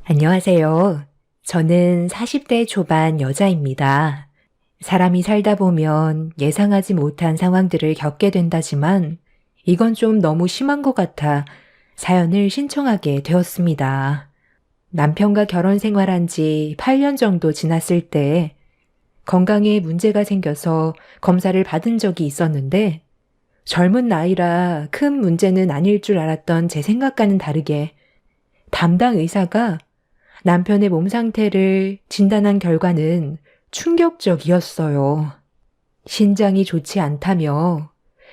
안녕하세요. 저는 40대 초반 여자입니다. 사람이 살다 보면 예상하지 못한 상황들을 겪게 된다지만 이건 좀 너무 심한 것 같아 사연을 신청하게 되었습니다. 남편과 결혼 생활한 지 8년 정도 지났을 때 건강에 문제가 생겨서 검사를 받은 적이 있었는데 젊은 나이라 큰 문제는 아닐 줄 알았던 제 생각과는 다르게 담당 의사가 남편의 몸 상태를 진단한 결과는 충격적이었어요. 신장이 좋지 않다며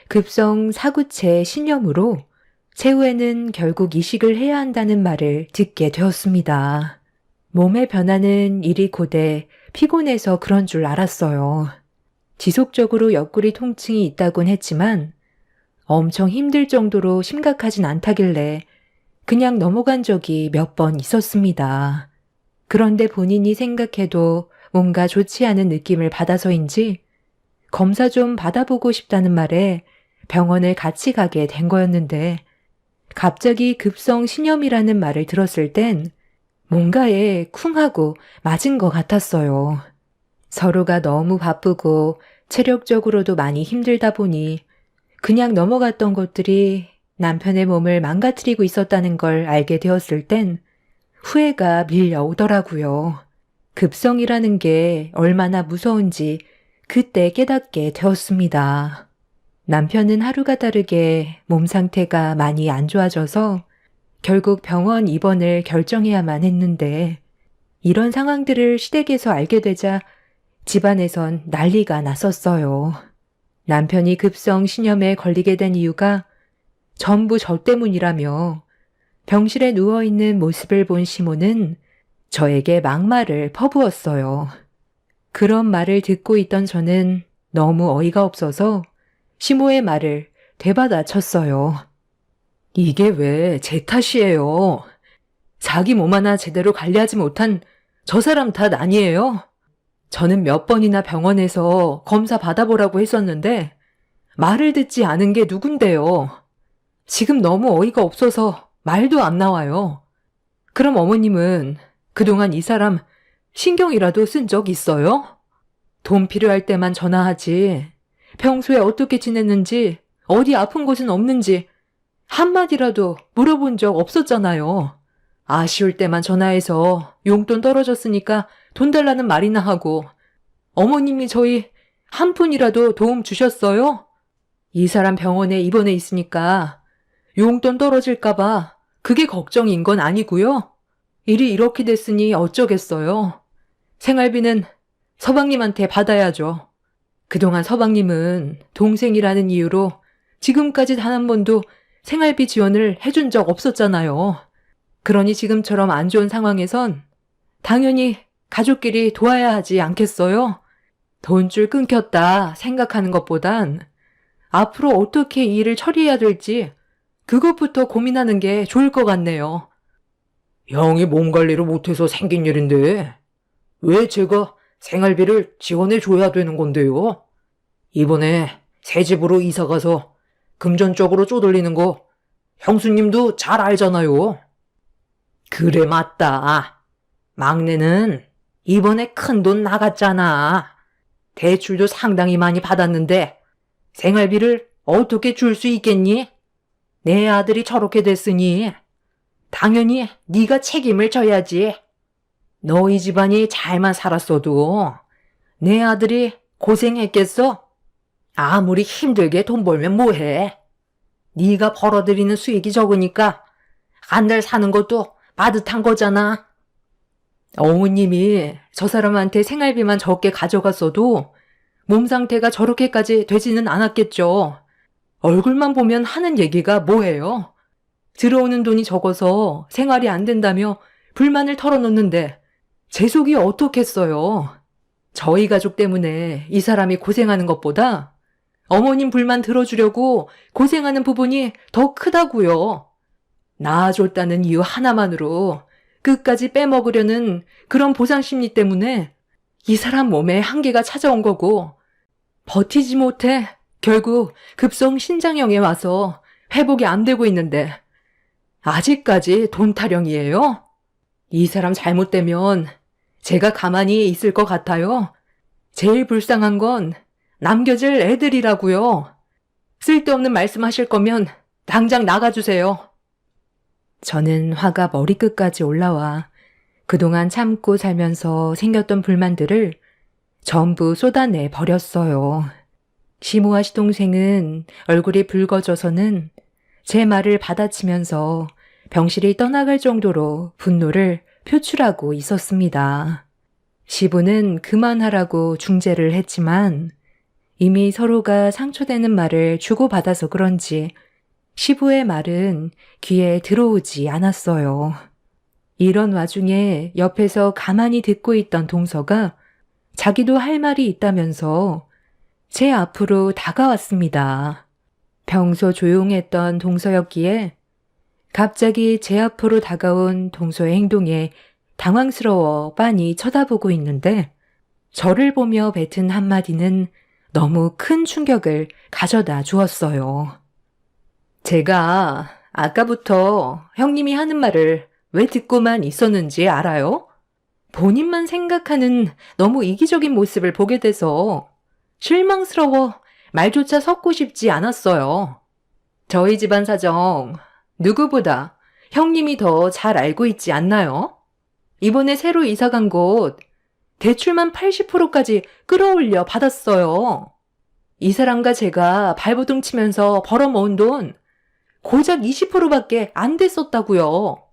급성 사구체 신염으로 최후에는 결국 이식을 해야 한다는 말을 듣게 되었습니다. 몸의 변화는 이리 고돼 피곤해서 그런 줄 알았어요. 지속적으로 옆구리 통증이 있다곤 했지만 엄청 힘들 정도로 심각하진 않다길래 그냥 넘어간 적이 몇 번 있었습니다. 그런데 본인이 생각해도 뭔가 좋지 않은 느낌을 받아서인지 검사 좀 받아보고 싶다는 말에 병원을 같이 가게 된 거였는데 갑자기 급성 신염이라는 말을 들었을 땐 뭔가에 쿵 하고 맞은 것 같았어요. 서로가 너무 바쁘고 체력적으로도 많이 힘들다 보니 그냥 넘어갔던 것들이 남편의 몸을 망가뜨리고 있었다는 걸 알게 되었을 땐 후회가 밀려오더라고요. 급성이라는 게 얼마나 무서운지 그때 깨닫게 되었습니다. 남편은 하루가 다르게 몸 상태가 많이 안 좋아져서 결국 병원 입원을 결정해야만 했는데 이런 상황들을 시댁에서 알게 되자 집안에선 난리가 났었어요. 남편이 급성 신염에 걸리게 된 이유가 전부 저 때문이라며 병실에 누워있는 모습을 본 시모는 저에게 막말을 퍼부었어요. 그런 말을 듣고 있던 저는 너무 어이가 없어서 시모의 말을 되받아쳤어요. 이게 왜 제 탓이에요? 자기 몸 하나 제대로 관리하지 못한 저 사람 탓 아니에요? 저는 몇 번이나 병원에서 검사 받아보라고 했었는데 말을 듣지 않은 게 누군데요. 지금 너무 어이가 없어서 말도 안 나와요. 그럼 어머님은 그동안 이 사람 신경이라도 쓴 적 있어요? 돈 필요할 때만 전화하지. 평소에 어떻게 지냈는지, 어디 아픈 곳은 없는지 한마디라도 물어본 적 없었잖아요. 아쉬울 때만 전화해서 용돈 떨어졌으니까 돈 달라는 말이나 하고 어머님이 저희 한 푼이라도 도움 주셨어요? 이 사람 병원에 입원해 있으니까 용돈 떨어질까봐 그게 걱정인 건 아니고요. 일이 이렇게 됐으니 어쩌겠어요. 생활비는 서방님한테 받아야죠. 그동안 서방님은 동생이라는 이유로 지금까지 단 한 번도 생활비 지원을 해준 적 없었잖아요. 그러니 지금처럼 안 좋은 상황에선 당연히 가족끼리 도와야 하지 않겠어요? 돈줄 끊겼다 생각하는 것보단 앞으로 어떻게 이 일을 처리해야 될지 그것부터 고민하는 게 좋을 것 같네요. 형이 몸 관리를 못해서 생긴 일인데 왜 제가 생활비를 지원해 줘야 되는 건데요? 이번에 새 집으로 이사 가서 금전적으로 쪼들리는 거 형수님도 잘 알잖아요. 그래 맞다. 막내는 이번에 큰돈 나갔잖아. 대출도 상당히 많이 받았는데 생활비를 어떻게 줄 수 있겠니? 내 아들이 저렇게 됐으니 당연히 네가 책임을 져야지. 너희 집안이 잘만 살았어도 내 아들이 고생했겠어? 아무리 힘들게 돈 벌면 뭐해? 네가 벌어들이는 수익이 적으니까 한 달 사는 것도 빠듯한 거잖아. 어머님이 저 사람한테 생활비만 적게 가져갔어도 몸 상태가 저렇게까지 되지는 않았겠죠. 얼굴만 보면 하는 얘기가 뭐예요? 들어오는 돈이 적어서 생활이 안 된다며 불만을 털어놓는데 제 속이 어떻겠어요. 저희 가족 때문에 이 사람이 고생하는 것보다 어머님 불만 들어주려고 고생하는 부분이 더 크다고요. 낳아줬다는 이유 하나만으로 끝까지 빼먹으려는 그런 보상심리 때문에 이 사람 몸에 한계가 찾아온 거고 버티지 못해 결국 급성 신장염에 와서 회복이 안 되고 있는데 아직까지 돈 타령이에요? 이 사람 잘못되면 제가 가만히 있을 것 같아요. 제일 불쌍한 건 남겨질 애들이라고요. 쓸데없는 말씀하실 거면 당장 나가주세요. 저는 화가 머리끝까지 올라와 그동안 참고 살면서 생겼던 불만들을 전부 쏟아내 버렸어요. 시모아 시동생은 얼굴이 붉어져서는 제 말을 받아치면서 병실이 떠나갈 정도로 분노를 표출하고 있었습니다. 시부는 그만하라고 중재를 했지만 이미 서로가 상처되는 말을 주고받아서 그런지 시부의 말은 귀에 들어오지 않았어요. 이런 와중에 옆에서 가만히 듣고 있던 동서가 자기도 할 말이 있다면서 제 앞으로 다가왔습니다. 평소 조용했던 동서였기에 갑자기 제 앞으로 다가온 동서의 행동에 당황스러워 빤히 쳐다보고 있는데 저를 보며 뱉은 한마디는 너무 큰 충격을 가져다 주었어요. 제가 아까부터 형님이 하는 말을 왜 듣고만 있었는지 알아요? 본인만 생각하는 너무 이기적인 모습을 보게 돼서 실망스러워 말조차 섞고 싶지 않았어요. 저희 집안 사정 누구보다 형님이 더 잘 알고 있지 않나요? 이번에 새로 이사 간 곳 대출만 80%까지 끌어올려 받았어요. 이 사람과 제가 발버둥 치면서 벌어모은 돈 고작 20%밖에 안 됐었다고요.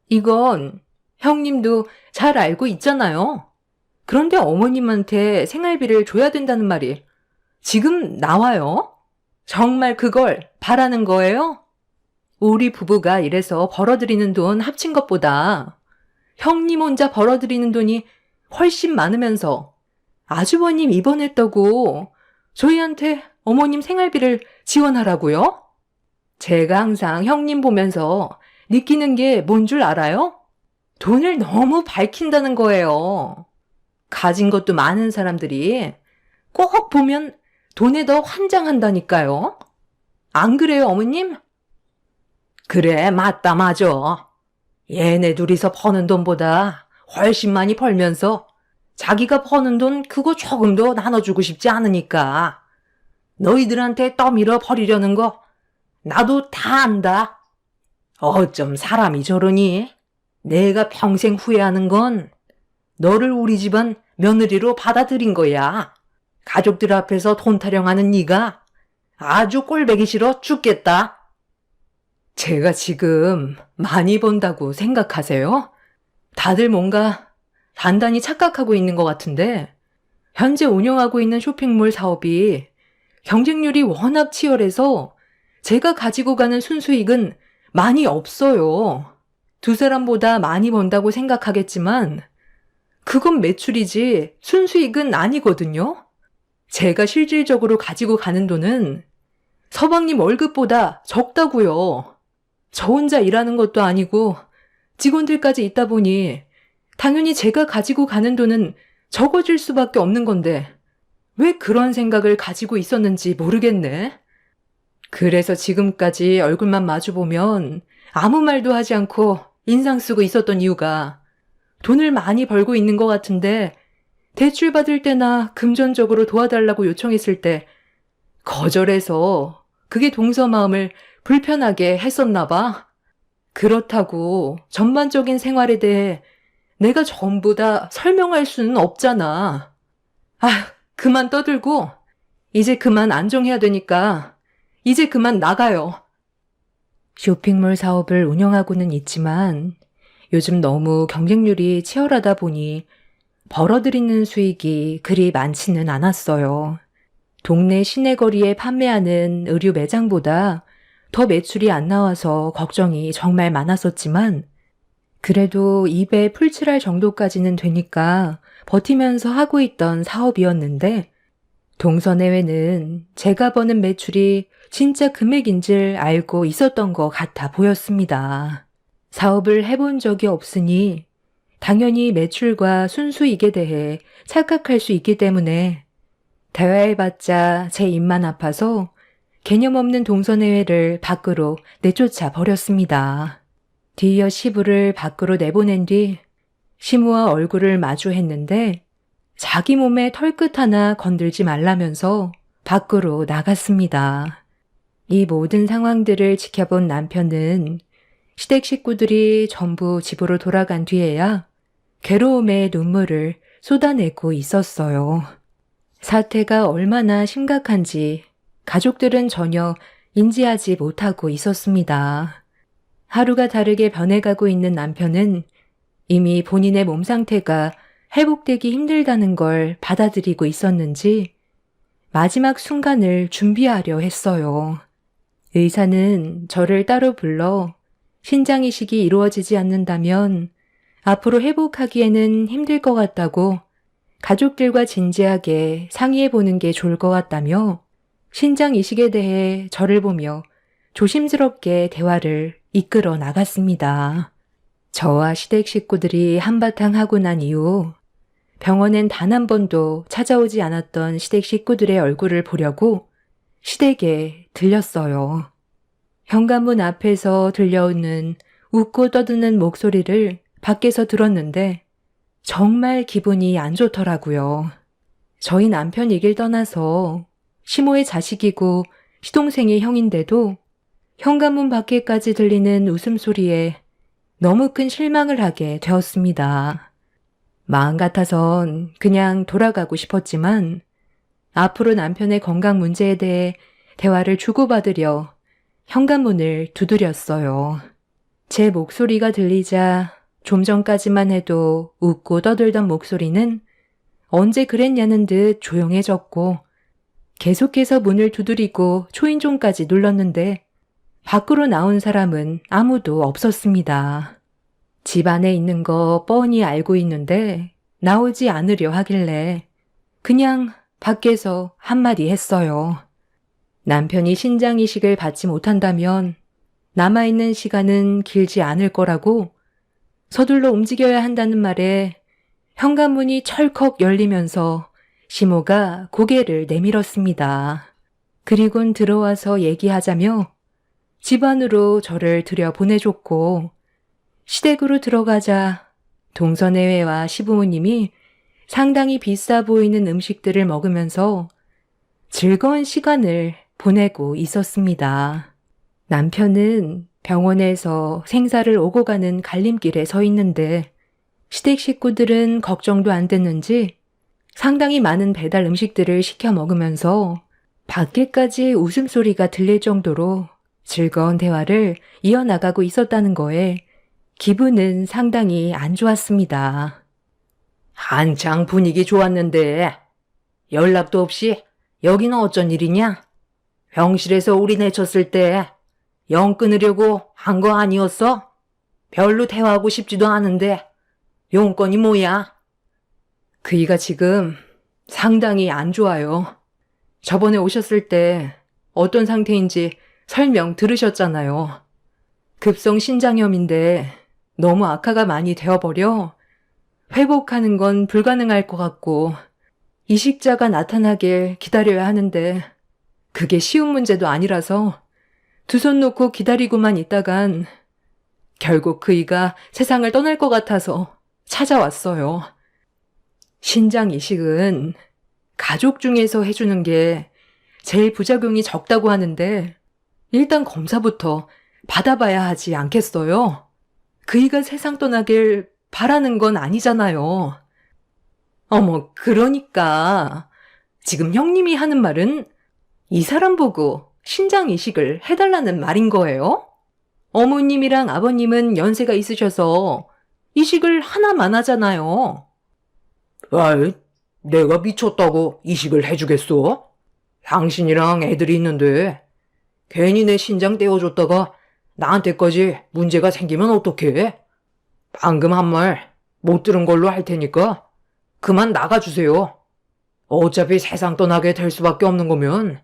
이건 형님도 잘 알고 있잖아요. 그런데 어머님한테 생활비를 줘야 된다는 말이 지금 나와요? 정말 그걸 바라는 거예요? 우리 부부가 이래서 벌어들이는 돈 합친 것보다 형님 혼자 벌어들이는 돈이 훨씬 많으면서 아주버님 입원했다고 저희한테 어머님 생활비를 지원하라고요? 제가 항상 형님 보면서 느끼는 게 뭔 줄 알아요? 돈을 너무 밝힌다는 거예요. 가진 것도 많은 사람들이 꼭 보면 돈에 더 환장한다니까요. 안 그래요, 어머님? 그래, 맞다, 맞아. 얘네 둘이서 버는 돈보다 훨씬 많이 벌면서 자기가 버는 돈 그거 조금도 나눠주고 싶지 않으니까 너희들한테 떠밀어 버리려는 거 나도 다 안다. 어쩜 사람이 저러니? 내가 평생 후회하는 건 너를 우리 집안 며느리로 받아들인 거야. 가족들 앞에서 돈 타령하는 네가 아주 꼴보기 싫어 죽겠다. 제가 지금 많이 번다고 생각하세요? 다들 뭔가 단단히 착각하고 있는 것 같은데 현재 운영하고 있는 쇼핑몰 사업이 경쟁률이 워낙 치열해서 제가 가지고 가는 순수익은 많이 없어요. 두 사람보다 많이 번다고 생각하겠지만 그건 매출이지 순수익은 아니거든요. 제가 실질적으로 가지고 가는 돈은 서방님 월급보다 적다고요. 저 혼자 일하는 것도 아니고 직원들까지 있다 보니 당연히 제가 가지고 가는 돈은 적어질 수밖에 없는 건데 왜 그런 생각을 가지고 있었는지 모르겠네. 그래서 지금까지 얼굴만 마주보면 아무 말도 하지 않고 인상 쓰고 있었던 이유가 돈을 많이 벌고 있는 것 같은데 대출 받을 때나 금전적으로 도와달라고 요청했을 때 거절해서 그게 동서 마음을 불편하게 했었나 봐. 그렇다고 전반적인 생활에 대해 내가 전부 다 설명할 수는 없잖아. 아, 그만 떠들고 이제 그만 안정해야 되니까 이제 그만 나가요. 쇼핑몰 사업을 운영하고는 있지만 요즘 너무 경쟁률이 치열하다 보니 벌어들이는 수익이 그리 많지는 않았어요. 동네 시내거리에 판매하는 의류 매장보다 더 매출이 안 나와서 걱정이 정말 많았었지만 그래도 입에 풀칠할 정도까지는 되니까 버티면서 하고 있던 사업이었는데 동서내외는 제가 버는 매출이 진짜 금액인 줄 알고 있었던 것 같아 보였습니다. 사업을 해본 적이 없으니 당연히 매출과 순수익에 대해 착각할 수 있기 때문에 대화해봤자 제 입만 아파서 개념 없는 동서내외를 밖으로 내쫓아 버렸습니다. 뒤이어 시부를 밖으로 내보낸 뒤 시무와 얼굴을 마주했는데 자기 몸에 털끝 하나 건들지 말라면서 밖으로 나갔습니다. 이 모든 상황들을 지켜본 남편은 시댁 식구들이 전부 집으로 돌아간 뒤에야 괴로움의 눈물을 쏟아내고 있었어요. 사태가 얼마나 심각한지 가족들은 전혀 인지하지 못하고 있었습니다. 하루가 다르게 변해가고 있는 남편은 이미 본인의 몸 상태가 회복되기 힘들다는 걸 받아들이고 있었는지 마지막 순간을 준비하려 했어요. 의사는 저를 따로 불러 신장 이식이 이루어지지 않는다면 앞으로 회복하기에는 힘들 것 같다고 가족들과 진지하게 상의해 보는 게 좋을 것 같다며 신장 이식에 대해 저를 보며 조심스럽게 대화를 이끌어 나갔습니다. 저와 시댁 식구들이 한바탕 하고 난 이후 병원엔 단 한 번도 찾아오지 않았던 시댁 식구들의 얼굴을 보려고 시댁에 들렸어요. 현관문 앞에서 들려오는 웃고 떠드는 목소리를 밖에서 들었는데 정말 기분이 안 좋더라고요. 저희 남편 얘기를 떠나서 시모의 자식이고 시동생의 형인데도 현관문 밖에까지 들리는 웃음소리에 너무 큰 실망을 하게 되었습니다. 마음 같아선 그냥 돌아가고 싶었지만 앞으로 남편의 건강 문제에 대해 대화를 주고받으려 현관문을 두드렸어요. 제 목소리가 들리자 좀 전까지만 해도 웃고 떠들던 목소리는 언제 그랬냐는 듯 조용해졌고 계속해서 문을 두드리고 초인종까지 눌렀는데 밖으로 나온 사람은 아무도 없었습니다. 집 안에 있는 거 뻔히 알고 있는데 나오지 않으려 하길래 그냥 밖에서 한마디 했어요. 남편이 신장 이식을 받지 못한다면 남아있는 시간은 길지 않을 거라고 서둘러 움직여야 한다는 말에 현관문이 철컥 열리면서 시모가 고개를 내밀었습니다. 그리곤 들어와서 얘기하자며 집 안으로 저를 들여보내줬고 시댁으로 들어가자 동서내외와 시부모님이 상당히 비싸 보이는 음식들을 먹으면서 즐거운 시간을 보내고 있었습니다. 남편은 병원에서 생사를 오고 가는 갈림길에 서 있는데 시댁 식구들은 걱정도 안 됐는지 상당히 많은 배달 음식들을 시켜 먹으면서 밖에까지 웃음소리가 들릴 정도로 즐거운 대화를 이어나가고 있었다는 거에 기분은 상당히 안 좋았습니다. 한창 분위기 좋았는데 연락도 없이 여기는 어쩐 일이냐? 병실에서 우리 내쳤을 때 영 끊으려고 한 거 아니었어? 별로 대화하고 싶지도 않은데 용건이 뭐야? 그이가 지금 상당히 안 좋아요. 저번에 오셨을 때 어떤 상태인지 설명 들으셨잖아요. 급성 신장염인데 너무 악화가 많이 되어버려 회복하는 건 불가능할 것 같고 이식자가 나타나길 기다려야 하는데 그게 쉬운 문제도 아니라서 두 손 놓고 기다리고만 있다간 결국 그이가 세상을 떠날 것 같아서 찾아왔어요. 신장 이식은 가족 중에서 해주는 게 제일 부작용이 적다고 하는데 일단 검사부터 받아봐야 하지 않겠어요? 그이가 세상 떠나길 바라는 건 아니잖아요. 어머, 그러니까 지금 형님이 하는 말은 이 사람 보고 신장 이식을 해달라는 말인 거예요? 어머님이랑 아버님은 연세가 있으셔서 이식을 하나만 하잖아요. 아이, 내가 미쳤다고 이식을 해주겠어? 당신이랑 애들이 있는데 괜히 내 신장 떼어줬다가 나한테까지 문제가 생기면 어떡해? 방금 한 말 못 들은 걸로 할 테니까 그만 나가주세요. 어차피 세상 떠나게 될 수밖에 없는 거면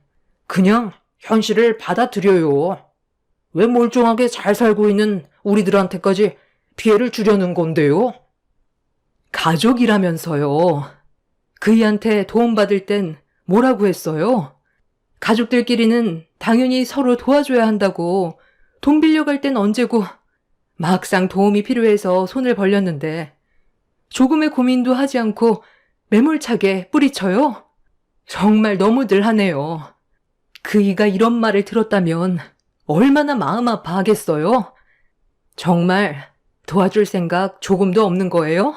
그냥 현실을 받아들여요. 왜 멀쩡하게 잘 살고 있는 우리들한테까지 피해를 주려는 건데요? 가족이라면서요. 그이한테 도움받을 땐 뭐라고 했어요? 가족들끼리는 당연히 서로 도와줘야 한다고 돈 빌려갈 땐 언제고 막상 도움이 필요해서 손을 벌렸는데 조금의 고민도 하지 않고 매몰차게 뿌리쳐요? 정말 너무들 하네요. 그이가 이런 말을 들었다면 얼마나 마음 아파하겠어요? 정말 도와줄 생각 조금도 없는 거예요?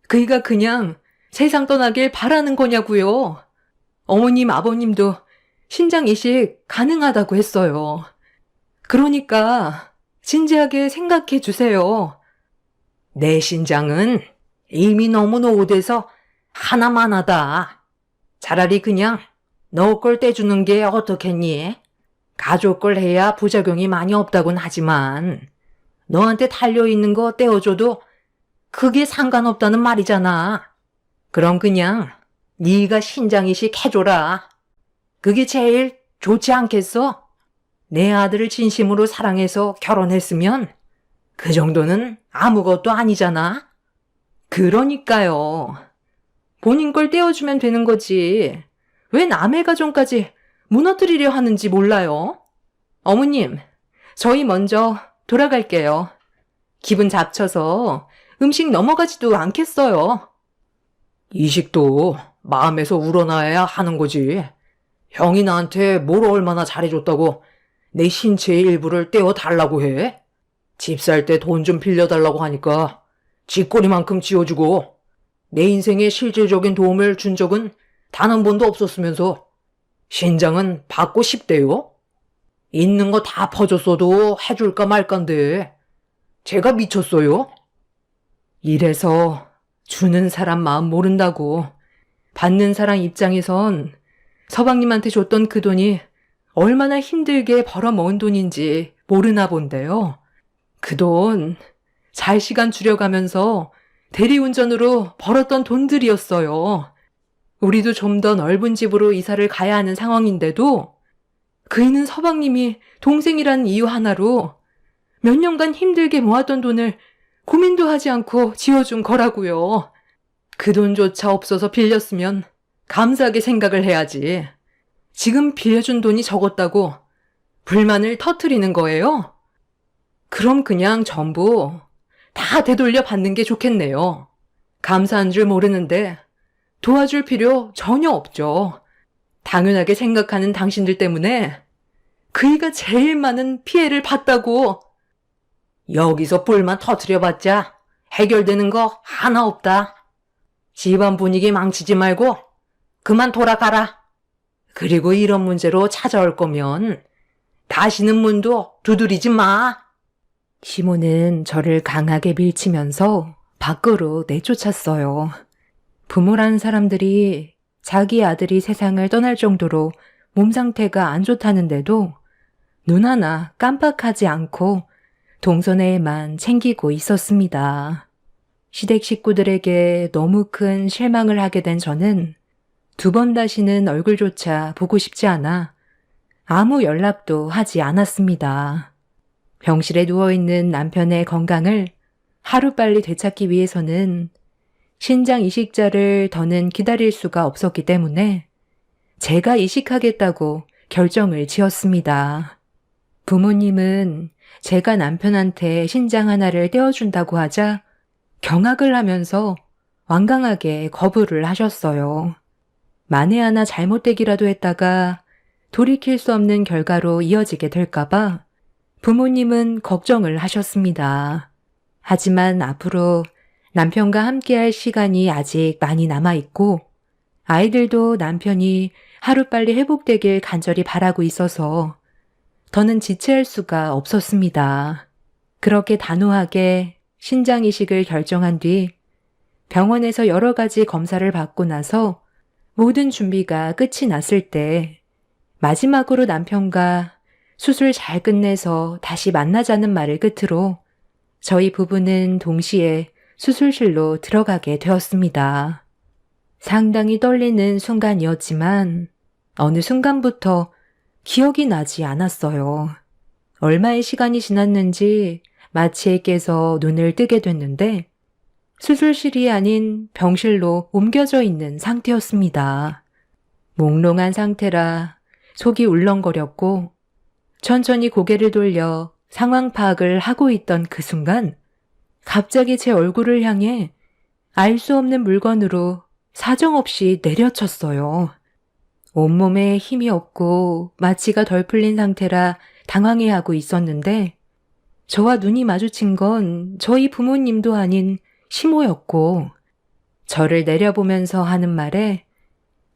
그이가 그냥 세상 떠나길 바라는 거냐고요. 어머님, 아버님도 신장 이식 가능하다고 했어요. 그러니까 진지하게 생각해 주세요. 내 신장은 이미 너무 노후돼서 하나만 하다. 차라리 그냥 너 걸 떼주는 게 어떻겠니? 가족 걸 해야 부작용이 많이 없다곤 하지만 너한테 달려있는 거 떼어줘도 그게 상관없다는 말이잖아. 그럼 그냥 네가 신장 이식 해줘라. 그게 제일 좋지 않겠어? 내 아들을 진심으로 사랑해서 결혼했으면 그 정도는 아무것도 아니잖아. 그러니까요. 본인 걸 떼어주면 되는 거지. 왜 남의 가정까지 무너뜨리려 하는지 몰라요. 어머님, 저희 먼저 돌아갈게요. 기분 잡쳐서 음식 넘어가지도 않겠어요. 이식도 마음에서 우러나야 하는 거지. 형이 나한테 뭘 얼마나 잘해줬다고 내 신체의 일부를 떼어달라고 해? 집 살 때 돈 좀 빌려달라고 하니까 쥐꼬리만큼 쥐어주고 내 인생에 실질적인 도움을 준 적은 단 한 번도 없었으면서 신장은 받고 싶대요? 있는 거 다 퍼줬어도 해줄까 말까인데 제가 미쳤어요? 이래서 주는 사람 마음 모른다고. 받는 사람 입장에선 서방님한테 줬던 그 돈이 얼마나 힘들게 벌어모은 돈인지 모르나 본데요. 그 돈 잘 시간 줄여가면서 대리운전으로 벌었던 돈들이었어요. 우리도 좀 더 넓은 집으로 이사를 가야 하는 상황인데도 그이는 서방님이 동생이라는 이유 하나로 몇 년간 힘들게 모았던 돈을 고민도 하지 않고 지어준 거라고요. 그 돈조차 없어서 빌렸으면 감사하게 생각을 해야지. 지금 빌려준 돈이 적었다고 불만을 터뜨리는 거예요? 그럼 그냥 전부 다 되돌려 받는 게 좋겠네요. 감사한 줄 모르는데 도와줄 필요 전혀 없죠. 당연하게 생각하는 당신들 때문에 그이가 제일 많은 피해를 봤다고. 여기서 뿔만 터뜨려봤자 해결되는 거 하나 없다. 집안 분위기 망치지 말고 그만 돌아가라. 그리고 이런 문제로 찾아올 거면 다시는 문도 두드리지 마. 시모는 저를 강하게 밀치면서 밖으로 내쫓았어요. 부모라는 사람들이 자기 아들이 세상을 떠날 정도로 몸 상태가 안 좋다는데도 눈 하나 깜빡하지 않고 동선회에만 챙기고 있었습니다. 시댁 식구들에게 너무 큰 실망을 하게 된 저는 두 번 다시는 얼굴조차 보고 싶지 않아 아무 연락도 하지 않았습니다. 병실에 누워있는 남편의 건강을 하루빨리 되찾기 위해서는 신장 이식자를 더는 기다릴 수가 없었기 때문에 제가 이식하겠다고 결정을 지었습니다. 부모님은 제가 남편한테 신장 하나를 떼어준다고 하자 경악을 하면서 완강하게 거부를 하셨어요. 만에 하나 잘못되기라도 했다가 돌이킬 수 없는 결과로 이어지게 될까봐 부모님은 걱정을 하셨습니다. 하지만 앞으로 남편과 함께할 시간이 아직 많이 남아있고 아이들도 남편이 하루빨리 회복되길 간절히 바라고 있어서 더는 지체할 수가 없었습니다. 그렇게 단호하게 신장 이식을 결정한 뒤 병원에서 여러 가지 검사를 받고 나서 모든 준비가 끝이 났을 때 마지막으로 남편과 수술 잘 끝내서 다시 만나자는 말을 끝으로 저희 부부는 동시에 수술실로 들어가게 되었습니다. 상당히 떨리는 순간이었지만 어느 순간부터 기억이 나지 않았어요. 얼마의 시간이 지났는지 마취에 깨서 눈을 뜨게 됐는데 수술실이 아닌 병실로 옮겨져 있는 상태였습니다. 몽롱한 상태라 속이 울렁거렸고 천천히 고개를 돌려 상황 파악을 하고 있던 그 순간 갑자기 제 얼굴을 향해 알 수 없는 물건으로 사정없이 내려쳤어요. 온몸에 힘이 없고 마취가 덜 풀린 상태라 당황해하고 있었는데 저와 눈이 마주친 건 저희 부모님도 아닌 시모였고 저를 내려보면서 하는 말에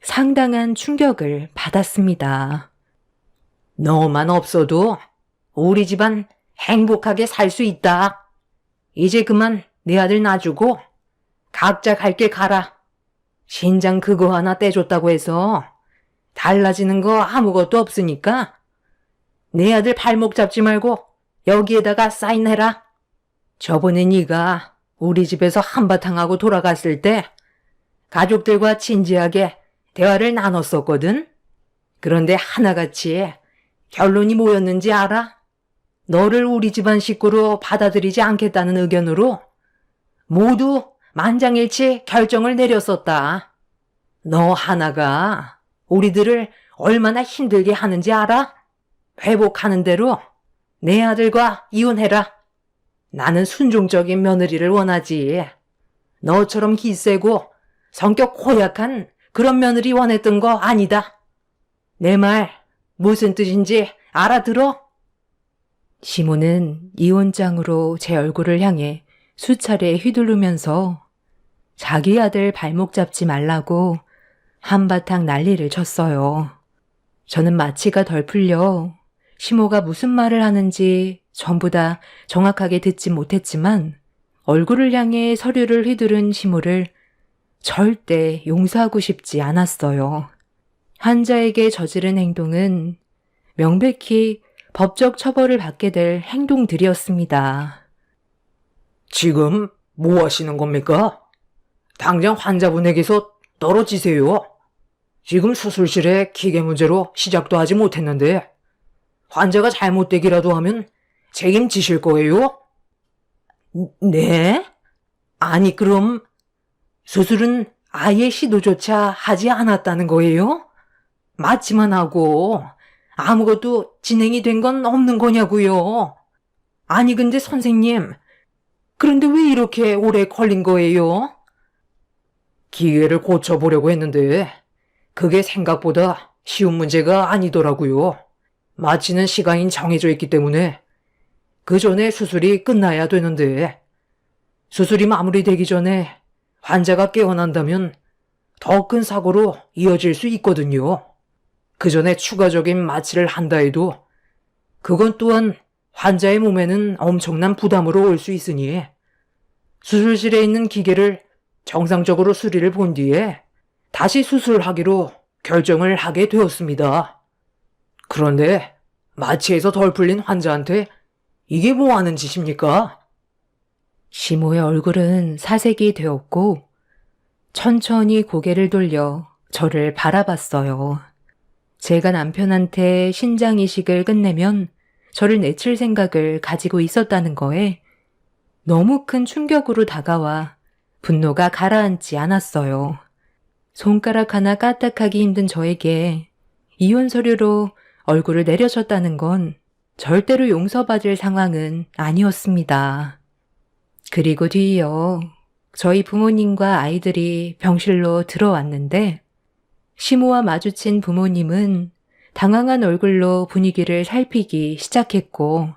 상당한 충격을 받았습니다. 너만 없어도 우리 집안 행복하게 살 수 있다. 이제 그만 내 아들 놔주고 각자 갈 길 가라. 신장 그거 하나 떼줬다고 해서 달라지는 거 아무것도 없으니까 내 아들 발목 잡지 말고 여기에다가 사인해라. 저번에 네가 우리 집에서 한바탕 하고 돌아갔을 때 가족들과 진지하게 대화를 나눴었거든. 그런데 하나같이 결론이 뭐였는지 알아? 너를 우리 집안 식구로 받아들이지 않겠다는 의견으로 모두 만장일치 결정을 내렸었다. 너 하나가 우리들을 얼마나 힘들게 하는지 알아? 회복하는 대로 내 아들과 이혼해라. 나는 순종적인 며느리를 원하지. 너처럼 기세고 성격 고약한 그런 며느리 원했던 거 아니다. 내 말 무슨 뜻인지 알아들어? 시모는 이혼장으로 제 얼굴을 향해 수차례 휘두르면서 자기 아들 발목 잡지 말라고 한바탕 난리를 쳤어요. 저는 마취가 덜 풀려 시모가 무슨 말을 하는지 전부 다 정확하게 듣지 못했지만 얼굴을 향해 서류를 휘두른 시모를 절대 용서하고 싶지 않았어요. 환자에게 저지른 행동은 명백히 법적 처벌을 받게 될 행동들이었습니다. 지금 뭐 하시는 겁니까? 당장 환자분에게서 떨어지세요. 지금 수술실에 기계 문제로 시작도 하지 못했는데 환자가 잘못되기라도 하면 책임지실 거예요? 네? 아니 그럼 수술은 아예 시도조차 하지 않았다는 거예요? 마취만 하고 아무것도 진행이 된 건 없는 거냐고요? 아니 근데 선생님, 그런데 왜 이렇게 오래 걸린 거예요? 기계를 고쳐보려고 했는데 그게 생각보다 쉬운 문제가 아니더라고요. 마취는 시간이 정해져 있기 때문에 그 전에 수술이 끝나야 되는데 수술이 마무리되기 전에 환자가 깨어난다면 더 큰 사고로 이어질 수 있거든요. 그 전에 추가적인 마취를 한다 해도 그건 또한 환자의 몸에는 엄청난 부담으로 올 수 있으니 수술실에 있는 기계를 정상적으로 수리를 본 뒤에 다시 수술하기로 결정을 하게 되었습니다. 그런데 마취에서 덜 풀린 환자한테 이게 뭐 하는 짓입니까? 시모의 얼굴은 사색이 되었고 천천히 고개를 돌려 저를 바라봤어요. 제가 남편한테 신장 이식을 끝내면 저를 내칠 생각을 가지고 있었다는 거에 너무 큰 충격으로 다가와 분노가 가라앉지 않았어요. 손가락 하나 까딱하기 힘든 저에게 이혼 서류로 얼굴을 내려쳤다는 건 절대로 용서받을 상황은 아니었습니다. 그리고 뒤이어 저희 부모님과 아이들이 병실로 들어왔는데 시모와 마주친 부모님은 당황한 얼굴로 분위기를 살피기 시작했고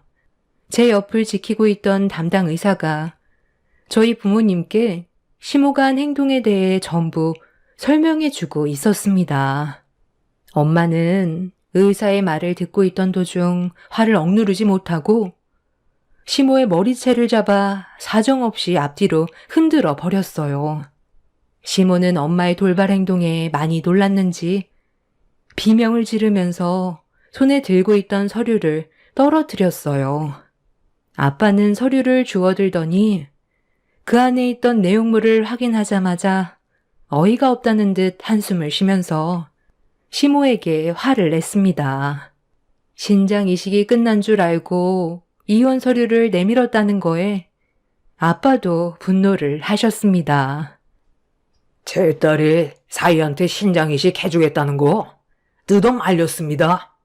제 옆을 지키고 있던 담당 의사가 저희 부모님께 시모가 한 행동에 대해 전부 설명해주고 있었습니다. 엄마는 의사의 말을 듣고 있던 도중 화를 억누르지 못하고 시모의 머리채를 잡아 사정없이 앞뒤로 흔들어 버렸어요. 시모는 엄마의 돌발 행동에 많이 놀랐는지 비명을 지르면서 손에 들고 있던 서류를 떨어뜨렸어요. 아빠는 서류를 주워들더니 그 안에 있던 내용물을 확인하자마자 어이가 없다는 듯 한숨을 쉬면서 시모에게 화를 냈습니다. 신장 이식이 끝난 줄 알고 이혼 서류를 내밀었다는 거에 아빠도 분노를 하셨습니다. 제 딸이 사이한테 신장 이식 해주겠다는 거 뜯어 말렸습니다.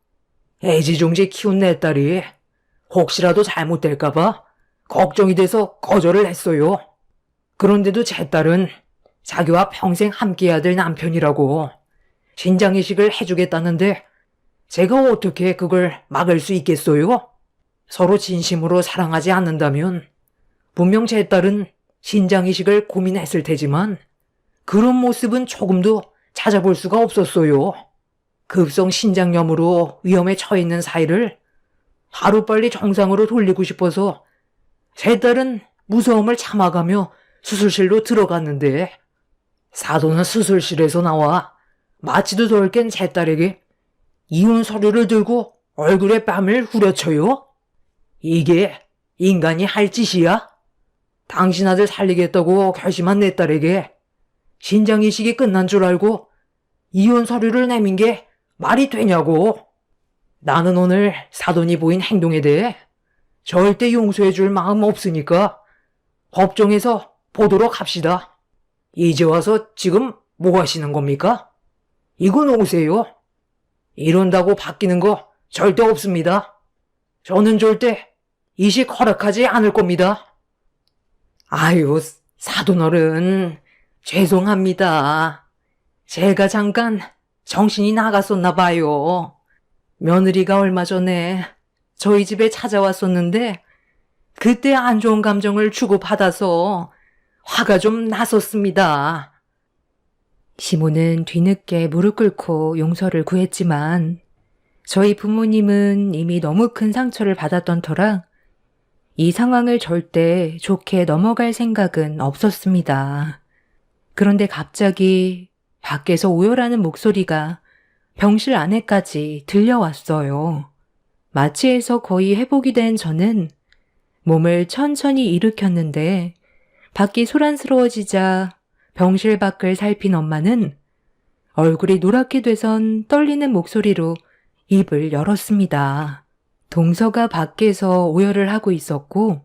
애지중지 키운 내 딸이 혹시라도 잘못될까봐 걱정이 돼서 거절을 했어요. 그런데도 제 딸은 자기와 평생 함께해야 될 남편이라고 신장이식을 해주겠다는데 제가 어떻게 그걸 막을 수 있겠어요? 서로 진심으로 사랑하지 않는다면 분명 제 딸은 신장이식을 고민했을 테지만 그런 모습은 조금도 찾아볼 수가 없었어요. 급성 신장염으로 위험에 처해 있는 사이를 하루빨리 정상으로 돌리고 싶어서 제 딸은 무서움을 참아가며 수술실로 들어갔는데 사돈은 수술실에서 나와 마취도 덜 깬 제 딸에게 이혼 서류를 들고 얼굴에 뺨을 후려쳐요. 이게 인간이 할 짓이야? 당신 아들 살리겠다고 결심한 내 딸에게 신장이식이 끝난 줄 알고 이혼 서류를 내민 게 말이 되냐고. 나는 오늘 사돈이 보인 행동에 대해 절대 용서해 줄 마음 없으니까 법정에서 보도록 합시다. 이제 와서 지금 뭐 하시는 겁니까? 이거 놓으세요. 이런다고 바뀌는 거 절대 없습니다. 저는 절대 이식 허락하지 않을 겁니다. 아유, 사돈어른, 죄송합니다. 제가 잠깐 정신이 나갔었나 봐요. 며느리가 얼마 전에 저희 집에 찾아왔었는데 그때 안 좋은 감정을 주고받아서 화가 좀 났었습니다. 시모는 뒤늦게 무릎 꿇고 용서를 구했지만 저희 부모님은 이미 너무 큰 상처를 받았던 터라 이 상황을 절대 좋게 넘어갈 생각은 없었습니다. 그런데 갑자기 밖에서 오열하는 목소리가 병실 안에까지 들려왔어요. 마취에서 거의 회복이 된 저는 몸을 천천히 일으켰는데 밖이 소란스러워지자 병실 밖을 살핀 엄마는 얼굴이 노랗게 돼선 떨리는 목소리로 입을 열었습니다. 동서가 밖에서 오열을 하고 있었고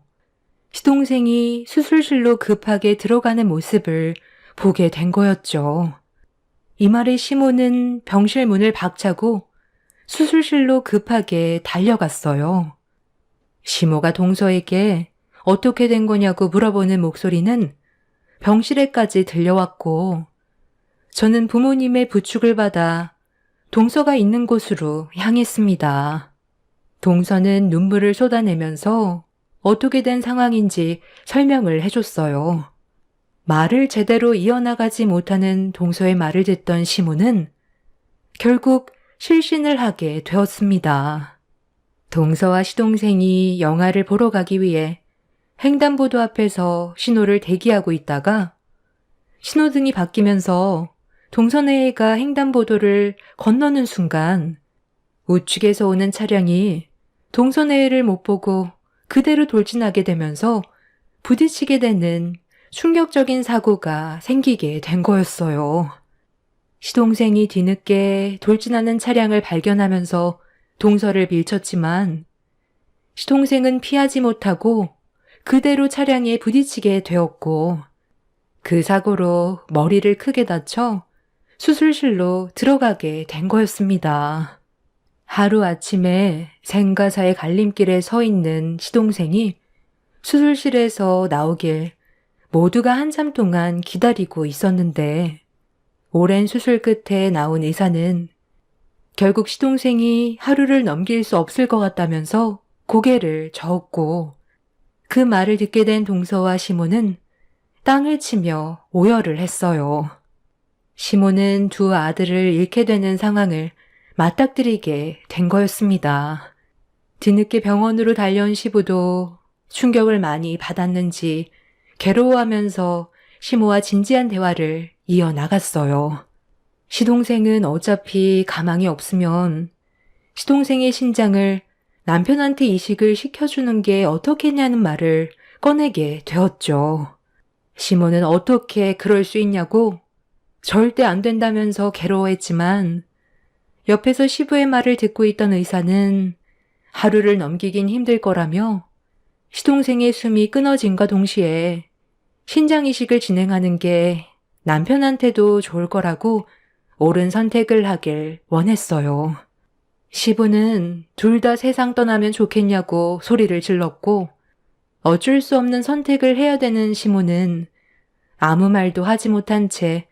시동생이 수술실로 급하게 들어가는 모습을 보게 된 거였죠. 이 말에 시모는 병실 문을 박차고 수술실로 급하게 달려갔어요. 시모가 동서에게 어떻게 된 거냐고 물어보는 목소리는 병실에까지 들려왔고 저는 부모님의 부축을 받아 동서가 있는 곳으로 향했습니다. 동서는 눈물을 쏟아내면서 어떻게 된 상황인지 설명을 해줬어요. 말을 제대로 이어나가지 못하는 동서의 말을 듣던 시모는 결국 실신을 하게 되었습니다. 동서와 시동생이 영화를 보러 가기 위해 횡단보도 앞에서 신호를 대기하고 있다가 신호등이 바뀌면서 동서네가 횡단보도를 건너는 순간 우측에서 오는 차량이 동서네를 못 보고 그대로 돌진하게 되면서 부딪히게 되는 충격적인 사고가 생기게 된 거였어요. 시동생이 뒤늦게 돌진하는 차량을 발견하면서 동서를 밀쳤지만 시동생은 피하지 못하고 그대로 차량에 부딪히게 되었고 그 사고로 머리를 크게 다쳐 수술실로 들어가게 된 거였습니다. 하루아침에 생과사의 갈림길에 서 있는 시동생이 수술실에서 나오길 모두가 한참 동안 기다리고 있었는데 오랜 수술 끝에 나온 의사는 결국 시동생이 하루를 넘길 수 없을 것 같다면서 고개를 저었고 그 말을 듣게 된 동서와 시모는 땅을 치며 오열을 했어요. 시모는 두 아들을 잃게 되는 상황을 맞닥뜨리게 된 거였습니다. 뒤늦게 병원으로 달려온 시부도 충격을 많이 받았는지 괴로워하면서 시모와 진지한 대화를 이어나갔어요. 시동생은 어차피 가망이 없으면 시동생의 신장을 남편한테 이식을 시켜주는 게 어떻겠냐는 말을 꺼내게 되었죠. 시모는 어떻게 그럴 수 있냐고 절대 안 된다면서 괴로워했지만 옆에서 시부의 말을 듣고 있던 의사는 하루를 넘기긴 힘들 거라며 시동생의 숨이 끊어짐과 동시에 신장이식을 진행하는 게 남편한테도 좋을 거라고 옳은 선택을 하길 원했어요. 시부는 둘 다 세상 떠나면 좋겠냐고 소리를 질렀고 어쩔 수 없는 선택을 해야 되는 시모는 아무 말도 하지 못한 채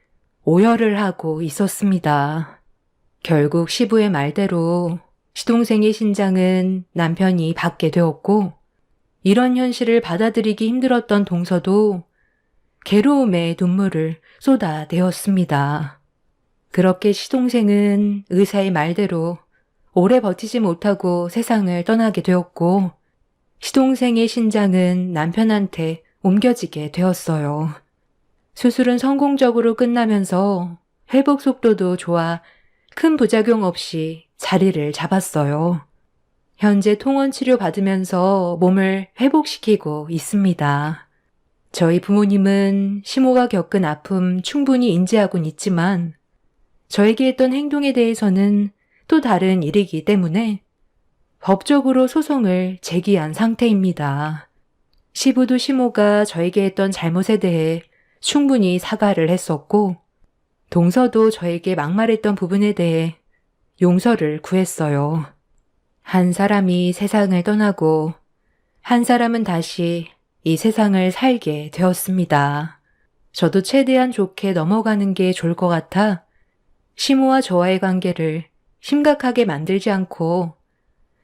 오열을 하고 있었습니다. 결국 시부의 말대로 시동생의 신장은 남편이 받게 되었고 이런 현실을 받아들이기 힘들었던 동서도 괴로움의 눈물을 쏟아내었습니다. 그렇게 시동생은 의사의 말대로 오래 버티지 못하고 세상을 떠나게 되었고 시동생의 신장은 남편한테 옮겨지게 되었어요. 수술은 성공적으로 끝나면서 회복 속도도 좋아 큰 부작용 없이 자리를 잡았어요. 현재 통원 치료 받으면서 몸을 회복시키고 있습니다. 저희 부모님은 시모가 겪은 아픔 충분히 인지하곤 있지만 저에게 했던 행동에 대해서는 또 다른 일이기 때문에 법적으로 소송을 제기한 상태입니다. 시부도 시모가 저에게 했던 잘못에 대해 충분히 사과를 했었고 동서도 저에게 막말했던 부분에 대해 용서를 구했어요. 한 사람이 세상을 떠나고 한 사람은 다시 이 세상을 살게 되었습니다. 저도 최대한 좋게 넘어가는 게 좋을 것 같아 시모와 저와의 관계를 심각하게 만들지 않고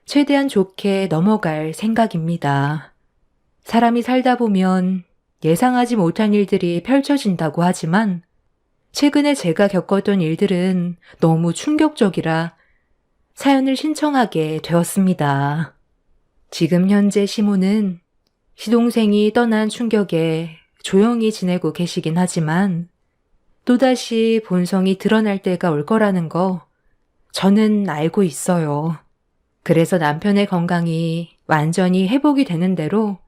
최대한 좋게 넘어갈 생각입니다. 사람이 살다 보면 예상하지 못한 일들이 펼쳐진다고 하지만 최근에 제가 겪었던 일들은 너무 충격적이라 사연을 신청하게 되었습니다. 지금 현재 시모는 시동생이 떠난 충격에 조용히 지내고 계시긴 하지만 또다시 본성이 드러날 때가 올 거라는 거 저는 알고 있어요. 그래서 남편의 건강이 완전히 회복이 되는 대로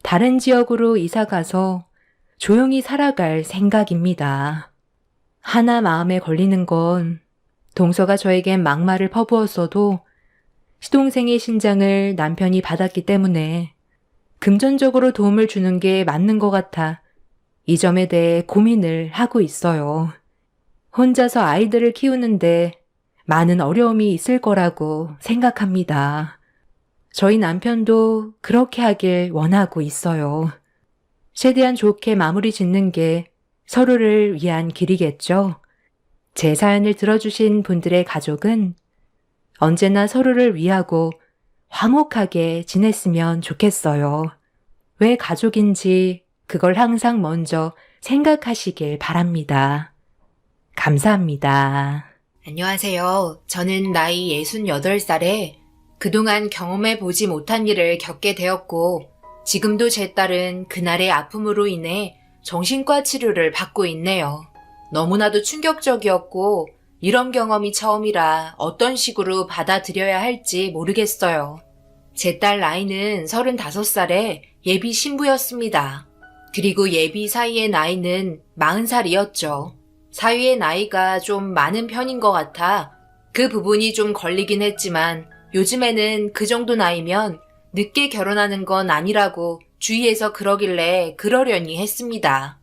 다른 지역으로 이사 가서 조용히 살아갈 생각입니다. 하나 마음에 걸리는 건 동서가 저에겐 막말을 퍼부었어도 시동생의 신장을 남편이 받았기 때문에 금전적으로 도움을 주는 게 맞는 것 같아 이 점에 대해 고민을 하고 있어요. 혼자서 아이들을 키우는데 많은 어려움이 있을 거라고 생각합니다. 저희 남편도 그렇게 하길 원하고 있어요. 최대한 좋게 마무리 짓는 게 서로를 위한 길이겠죠. 제 사연을 들어주신 분들의 가족은 언제나 서로를 위하고 화목하게 지냈으면 좋겠어요. 왜 가족인지 그걸 항상 먼저 생각하시길 바랍니다. 감사합니다. 안녕하세요. 저는 나이 68살에 그동안 경험해보지 못한 일을 겪게 되었고 지금도 제 딸은 그날의 아픔으로 인해 정신과 치료를 받고 있네요. 너무나도 충격적이었고 이런 경험이 처음이라 어떤 식으로 받아들여야 할지 모르겠어요. 제 딸 나이는 35살에 예비 신부였습니다. 그리고 예비 사위의 나이는 40살이었죠. 사위의 나이가 좀 많은 편인 것 같아 그 부분이 좀 걸리긴 했지만 요즘에는 그 정도 나이면 늦게 결혼하는 건 아니라고 주위에서 그러길래 그러려니 했습니다.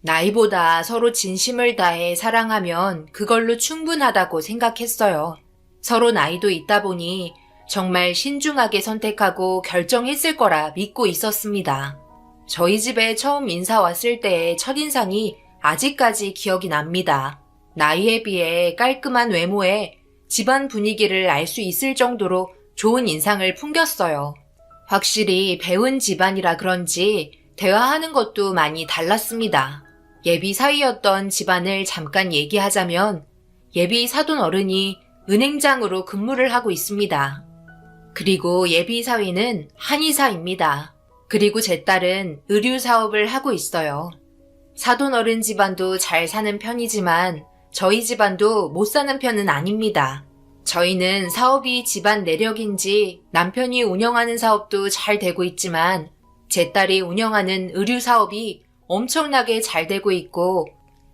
나이보다 서로 진심을 다해 사랑하면 그걸로 충분하다고 생각했어요. 서로 나이도 있다 보니 정말 신중하게 선택하고 결정했을 거라 믿고 있었습니다. 저희 집에 처음 인사 왔을 때의 첫인상이 아직까지 기억이 납니다. 나이에 비해 깔끔한 외모에 집안 분위기를 알 수 있을 정도로 좋은 인상을 풍겼어요. 확실히 배운 집안이라 그런지 대화하는 것도 많이 달랐습니다. 예비 사위였던 집안을 잠깐 얘기하자면 예비 사돈 어른이 은행장으로 근무를 하고 있습니다. 그리고 예비 사위는 한의사입니다. 그리고 제 딸은 의류 사업을 하고 있어요. 사돈 어른 집안도 잘 사는 편이지만 저희 집안도 못 사는 편은 아닙니다. 저희는 사업이 집안 내력인지 남편이 운영하는 사업도 잘 되고 있지만 제 딸이 운영하는 의류 사업이 엄청나게 잘 되고 있고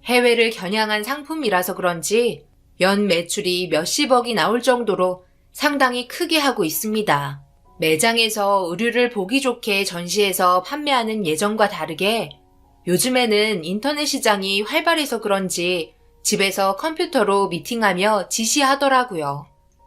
해외를 겨냥한 상품이라서 그런지 연 매출이 몇십억이 나올 정도로 상당히 크게 하고 있습니다. 매장에서 의류를 보기 좋게 전시해서 판매하는 예전과 다르게 요즘에는 인터넷 시장이 활발해서 그런지 집에서 컴퓨터로 미팅하며 지시하더라고요.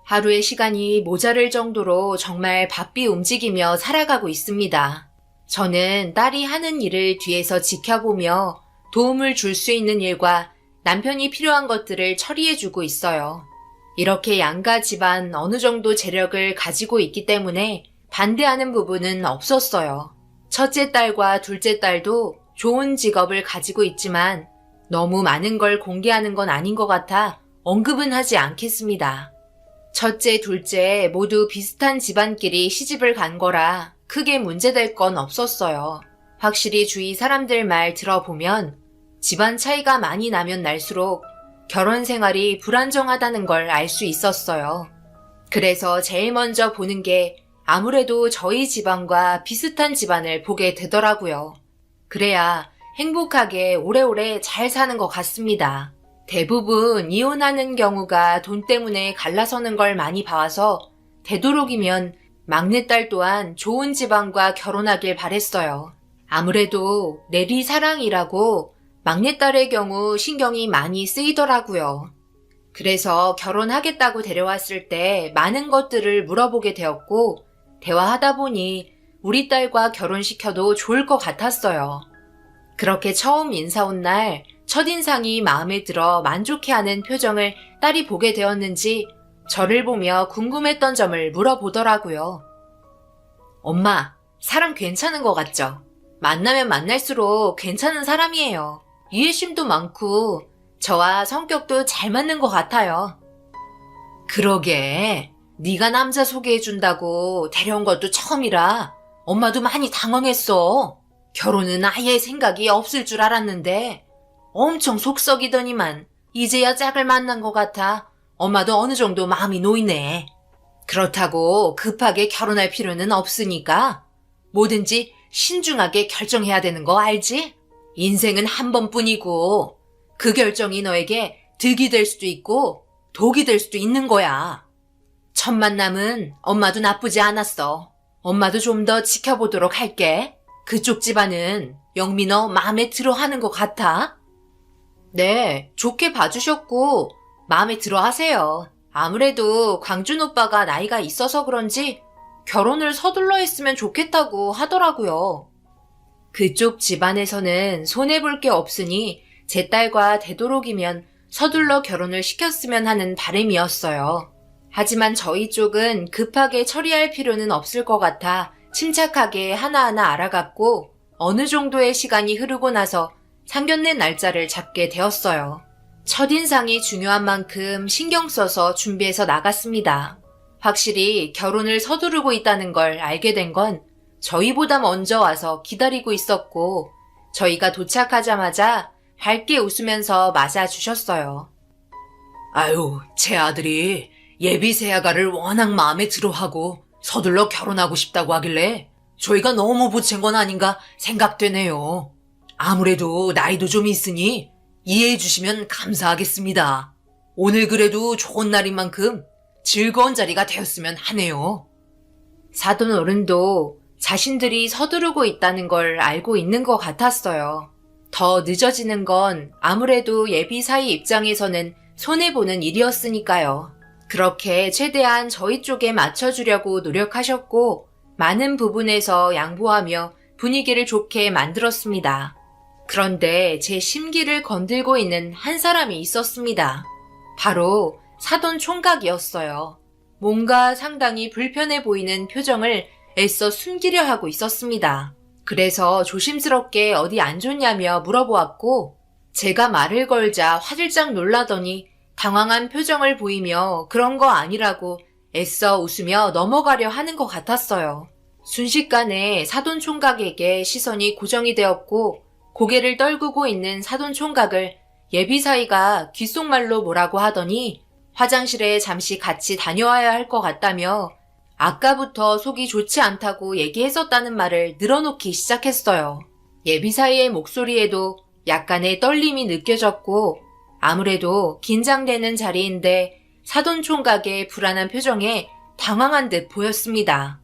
하루의 시간이 모자랄 정도로 정말 바삐 움직이며 살아가고 있습니다. 저는 딸이 하는 일을 뒤에서 지켜보며 도움을 줄 수 있는 일과 남편이 필요한 것들을 처리해주고 있어요. 이렇게 양가 집안 어느 정도 재력을 가지고 있기 때문에 반대하는 부분은 없었어요. 첫째 딸과 둘째 딸도 좋은 직업을 가지고 있지만 너무 많은 걸 공개하는 건 아닌 것 같아 언급은 하지 않겠습니다. 첫째, 둘째 모두 비슷한 집안끼리 시집을 간 거라 크게 문제될 건 없었어요. 확실히 주위 사람들 말 들어보면 집안 차이가 많이 나면 날수록 결혼 생활이 불안정하다는 걸 알 수 있었어요. 그래서 제일 먼저 보는 게 아무래도 저희 집안과 비슷한 집안을 보게 되더라고요. 그래야 행복하게 오래오래 잘 사는 것 같습니다. 대부분 이혼하는 경우가 돈 때문에 갈라서는 걸 많이 봐와서 되도록이면 막내딸 또한 좋은 집안과 결혼하길 바랬어요. 아무래도 내리사랑이라고 막내딸의 경우 신경이 많이 쓰이더라고요. 그래서 결혼하겠다고 데려왔을 때 많은 것들을 물어보게 되었고 대화하다 보니 우리 딸과 결혼시켜도 좋을 것 같았어요. 그렇게 처음 인사 온 날 첫인상이 마음에 들어 만족해하는 표정을 딸이 보게 되었는지 저를 보며 궁금했던 점을 물어보더라고요. 엄마, 사람 괜찮은 것 같죠? 만나면 만날수록 괜찮은 사람이에요. 이해심도 많고 저와 성격도 잘 맞는 것 같아요. 그러게, 네가 남자 소개해준다고 데려온 것도 처음이라 엄마도 많이 당황했어. 결혼은 아예 생각이 없을 줄 알았는데 엄청 속썩이더니만 이제야 짝을 만난 것 같아 엄마도 어느 정도 마음이 놓이네. 그렇다고 급하게 결혼할 필요는 없으니까 뭐든지 신중하게 결정해야 되는 거 알지? 인생은 한 번뿐이고 그 결정이 너에게 득이 될 수도 있고 독이 될 수도 있는 거야. 첫 만남은 엄마도 나쁘지 않았어. 엄마도 좀 더 지켜보도록 할게. 그쪽 집안은 영미 너 마음에 들어 하는 것 같아? 네, 좋게 봐주셨고 마음에 들어 하세요. 아무래도 광준 오빠가 나이가 있어서 그런지 결혼을 서둘러 했으면 좋겠다고 하더라고요. 그쪽 집안에서는 손해볼 게 없으니 제 딸과 되도록이면 서둘러 결혼을 시켰으면 하는 바람이었어요. 하지만 저희 쪽은 급하게 처리할 필요는 없을 것 같아 침착하게 하나하나 알아갔고 어느 정도의 시간이 흐르고 나서 상견례 날짜를 잡게 되었어요. 첫인상이 중요한 만큼 신경 써서 준비해서 나갔습니다. 확실히 결혼을 서두르고 있다는 걸 알게 된 건 저희보다 먼저 와서 기다리고 있었고 저희가 도착하자마자 밝게 웃으면서 맞아주셨어요. 아유, 제 아들이 예비 새아가를 워낙 마음에 들어하고 서둘러 결혼하고 싶다고 하길래 저희가 너무 보챈 건 아닌가 생각되네요. 아무래도 나이도 좀 있으니 이해해 주시면 감사하겠습니다. 오늘 그래도 좋은 날인 만큼 즐거운 자리가 되었으면 하네요. 사돈 어른도 자신들이 서두르고 있다는 걸 알고 있는 것 같았어요. 더 늦어지는 건 아무래도 예비 사이 입장에서는 손해보는 일이었으니까요. 그렇게 최대한 저희 쪽에 맞춰주려고 노력하셨고 많은 부분에서 양보하며 분위기를 좋게 만들었습니다. 그런데 제 심기를 건들고 있는 한 사람이 있었습니다. 바로 사돈 총각이었어요. 뭔가 상당히 불편해 보이는 표정을 애써 숨기려 하고 있었습니다. 그래서 조심스럽게 어디 안 좋냐며 물어보았고 제가 말을 걸자 화들짝 놀라더니 당황한 표정을 보이며 그런 거 아니라고 애써 웃으며 넘어가려 하는 것 같았어요. 순식간에 사돈 총각에게 시선이 고정이 되었고 고개를 떨구고 있는 사돈 총각을 예비사이가 귓속말로 뭐라고 하더니 화장실에 잠시 같이 다녀와야 할 것 같다며 아까부터 속이 좋지 않다고 얘기했었다는 말을 늘어놓기 시작했어요. 예비사이의 목소리에도 약간의 떨림이 느껴졌고 아무래도 긴장되는 자리인데 사돈 총각의 불안한 표정에 당황한 듯 보였습니다.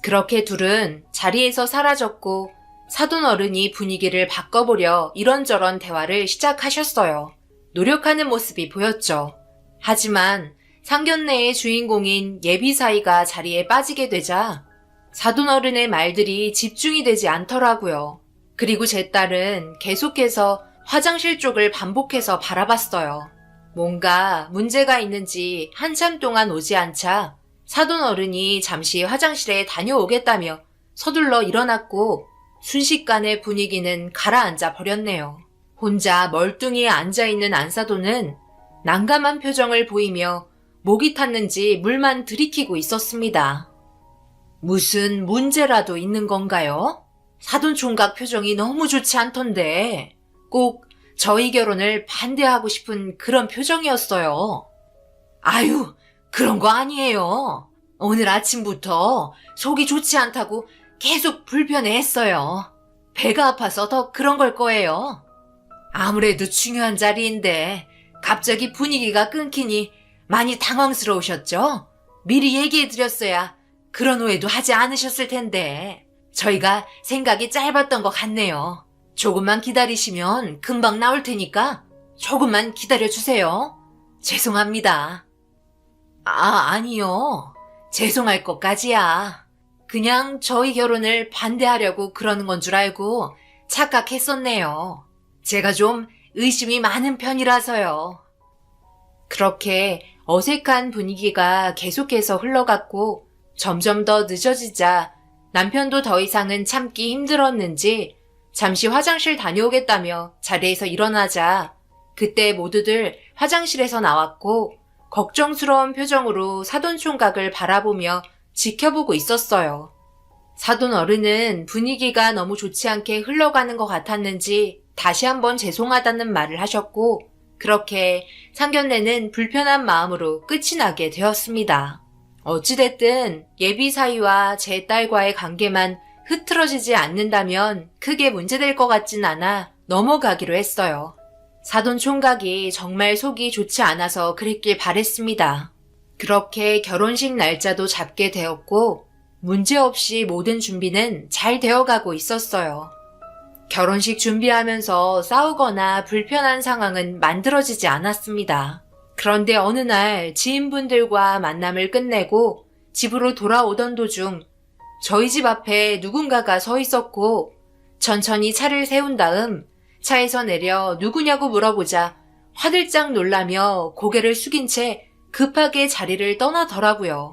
그렇게 둘은 자리에서 사라졌고 사돈 어른이 분위기를 바꿔보려 이런저런 대화를 시작하셨어요. 노력하는 모습이 보였죠. 하지만 상견례의 주인공인 예비사이가 자리에 빠지게 되자 사돈어른의 말들이 집중이 되지 않더라고요. 그리고 제 딸은 계속해서 화장실 쪽을 반복해서 바라봤어요. 뭔가 문제가 있는지 한참 동안 오지 않자 사돈어른이 잠시 화장실에 다녀오겠다며 서둘러 일어났고 순식간에 분위기는 가라앉아 버렸네요. 혼자 멀뚱히 앉아있는 안사돈은 난감한 표정을 보이며 목이 탔는지 물만 들이키고 있었습니다. 무슨 문제라도 있는 건가요? 사돈 총각 표정이 너무 좋지 않던데 꼭 저희 결혼을 반대하고 싶은 그런 표정이었어요. 아유, 그런 거 아니에요. 오늘 아침부터 속이 좋지 않다고 계속 불편해했어요. 배가 아파서 더 그런 걸 거예요. 아무래도 중요한 자리인데 갑자기 분위기가 끊기니 많이 당황스러우셨죠? 미리 얘기해드렸어야 그런 오해도 하지 않으셨을 텐데 저희가 생각이 짧았던 것 같네요. 조금만 기다리시면 금방 나올 테니까 조금만 기다려주세요. 죄송합니다. 아니요. 죄송할 것까지야. 그냥 저희 결혼을 반대하려고 그러는 건 줄 알고 착각했었네요. 제가 좀 의심이 많은 편이라서요. 그렇게 어색한 분위기가 계속해서 흘러갔고 점점 더 늦어지자 남편도 더 이상은 참기 힘들었는지 잠시 화장실 다녀오겠다며 자리에서 일어나자 그때 모두들 화장실에서 나왔고 걱정스러운 표정으로 사돈총각을 바라보며 지켜보고 있었어요. 사돈 어른은 분위기가 너무 좋지 않게 흘러가는 것 같았는지 다시 한번 죄송하다는 말을 하셨고 그렇게 상견례는 불편한 마음으로 끝이 나게 되었습니다. 어찌됐든 예비 사이와 제 딸과의 관계만 흐트러지지 않는다면 크게 문제될 것 같진 않아 넘어가기로 했어요. 사돈 총각이 정말 속이 좋지 않아서 그랬길 바랬습니다. 그렇게 결혼식 날짜도 잡게 되었고 문제없이 모든 준비는 잘 되어가고 있었어요. 결혼식 준비하면서 싸우거나 불편한 상황은 만들어지지 않았습니다. 그런데 어느 날 지인분들과 만남을 끝내고 집으로 돌아오던 도중 저희 집 앞에 누군가가 서 있었고 천천히 차를 세운 다음 차에서 내려 누구냐고 물어보자 화들짝 놀라며 고개를 숙인 채 급하게 자리를 떠나더라고요.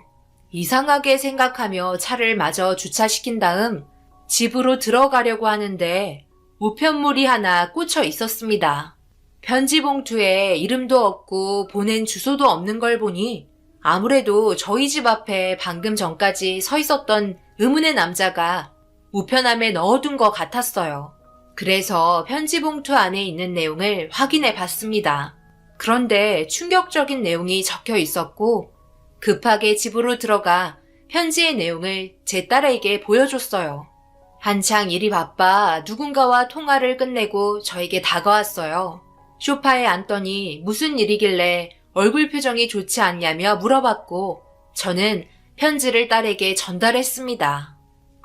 이상하게 생각하며 차를 마저 주차시킨 다음 집으로 들어가려고 하는데 우편물이 하나 꽂혀 있었습니다. 편지 봉투에 이름도 없고 보낸 주소도 없는 걸 보니 아무래도 저희 집 앞에 방금 전까지 서 있었던 의문의 남자가 우편함에 넣어둔 것 같았어요. 그래서 편지 봉투 안에 있는 내용을 확인해 봤습니다. 그런데 충격적인 내용이 적혀 있었고 급하게 집으로 들어가 편지의 내용을 제 딸에게 보여줬어요. 한창 일이 바빠 누군가와 통화를 끝내고 저에게 다가왔어요. 소파에 앉더니 무슨 일이길래 얼굴 표정이 좋지 않냐며 물어봤고 저는 편지를 딸에게 전달했습니다.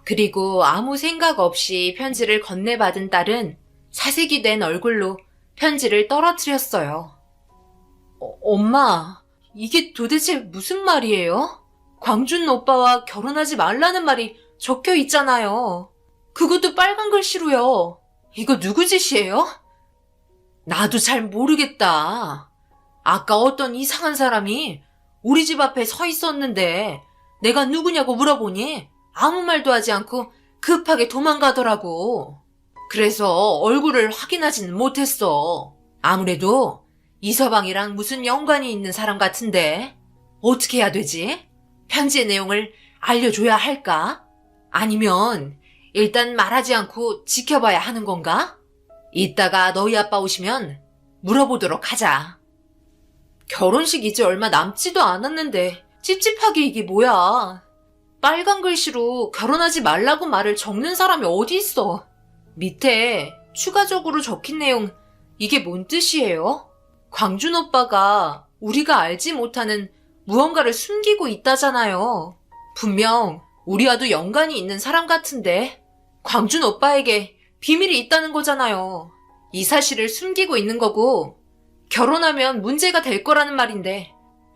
그리고 아무 생각 없이 편지를 건네받은 딸은 사색이 된 얼굴로 편지를 떨어뜨렸어요. 엄마, 이게 도대체 무슨 말이에요? 광준 오빠와 결혼하지 말라는 말이 적혀 있잖아요. 그것도 빨간 글씨로요. 이거 누구 짓이에요? 나도 잘 모르겠다. 아까 어떤 이상한 사람이 우리 집 앞에 서 있었는데 내가 누구냐고 물어보니 아무 말도 하지 않고 급하게 도망가더라고. 그래서 얼굴을 확인하지는 못했어. 아무래도 이서방이랑 무슨 연관이 있는 사람 같은데 어떻게 해야 되지? 편지의 내용을 알려줘야 할까? 아니면 일단 말하지 않고 지켜봐야 하는 건가? 이따가 너희 아빠 오시면 물어보도록 하자. 결혼식 이제 얼마 남지도 않았는데 찝찝하게 이게 뭐야. 빨간 글씨로 결혼하지 말라고 말을 적는 사람이 어디 있어. 밑에 추가적으로 적힌 내용 이게 뭔 뜻이에요? 광준 오빠가 우리가 알지 못하는 무언가를 숨기고 있다잖아요. 분명 우리와도 연관이 있는 사람 같은데 광준 오빠에게 비밀이 있다는 거잖아요. 이 사실을 숨기고 있는 거고 결혼하면 문제가 될 거라는 말인데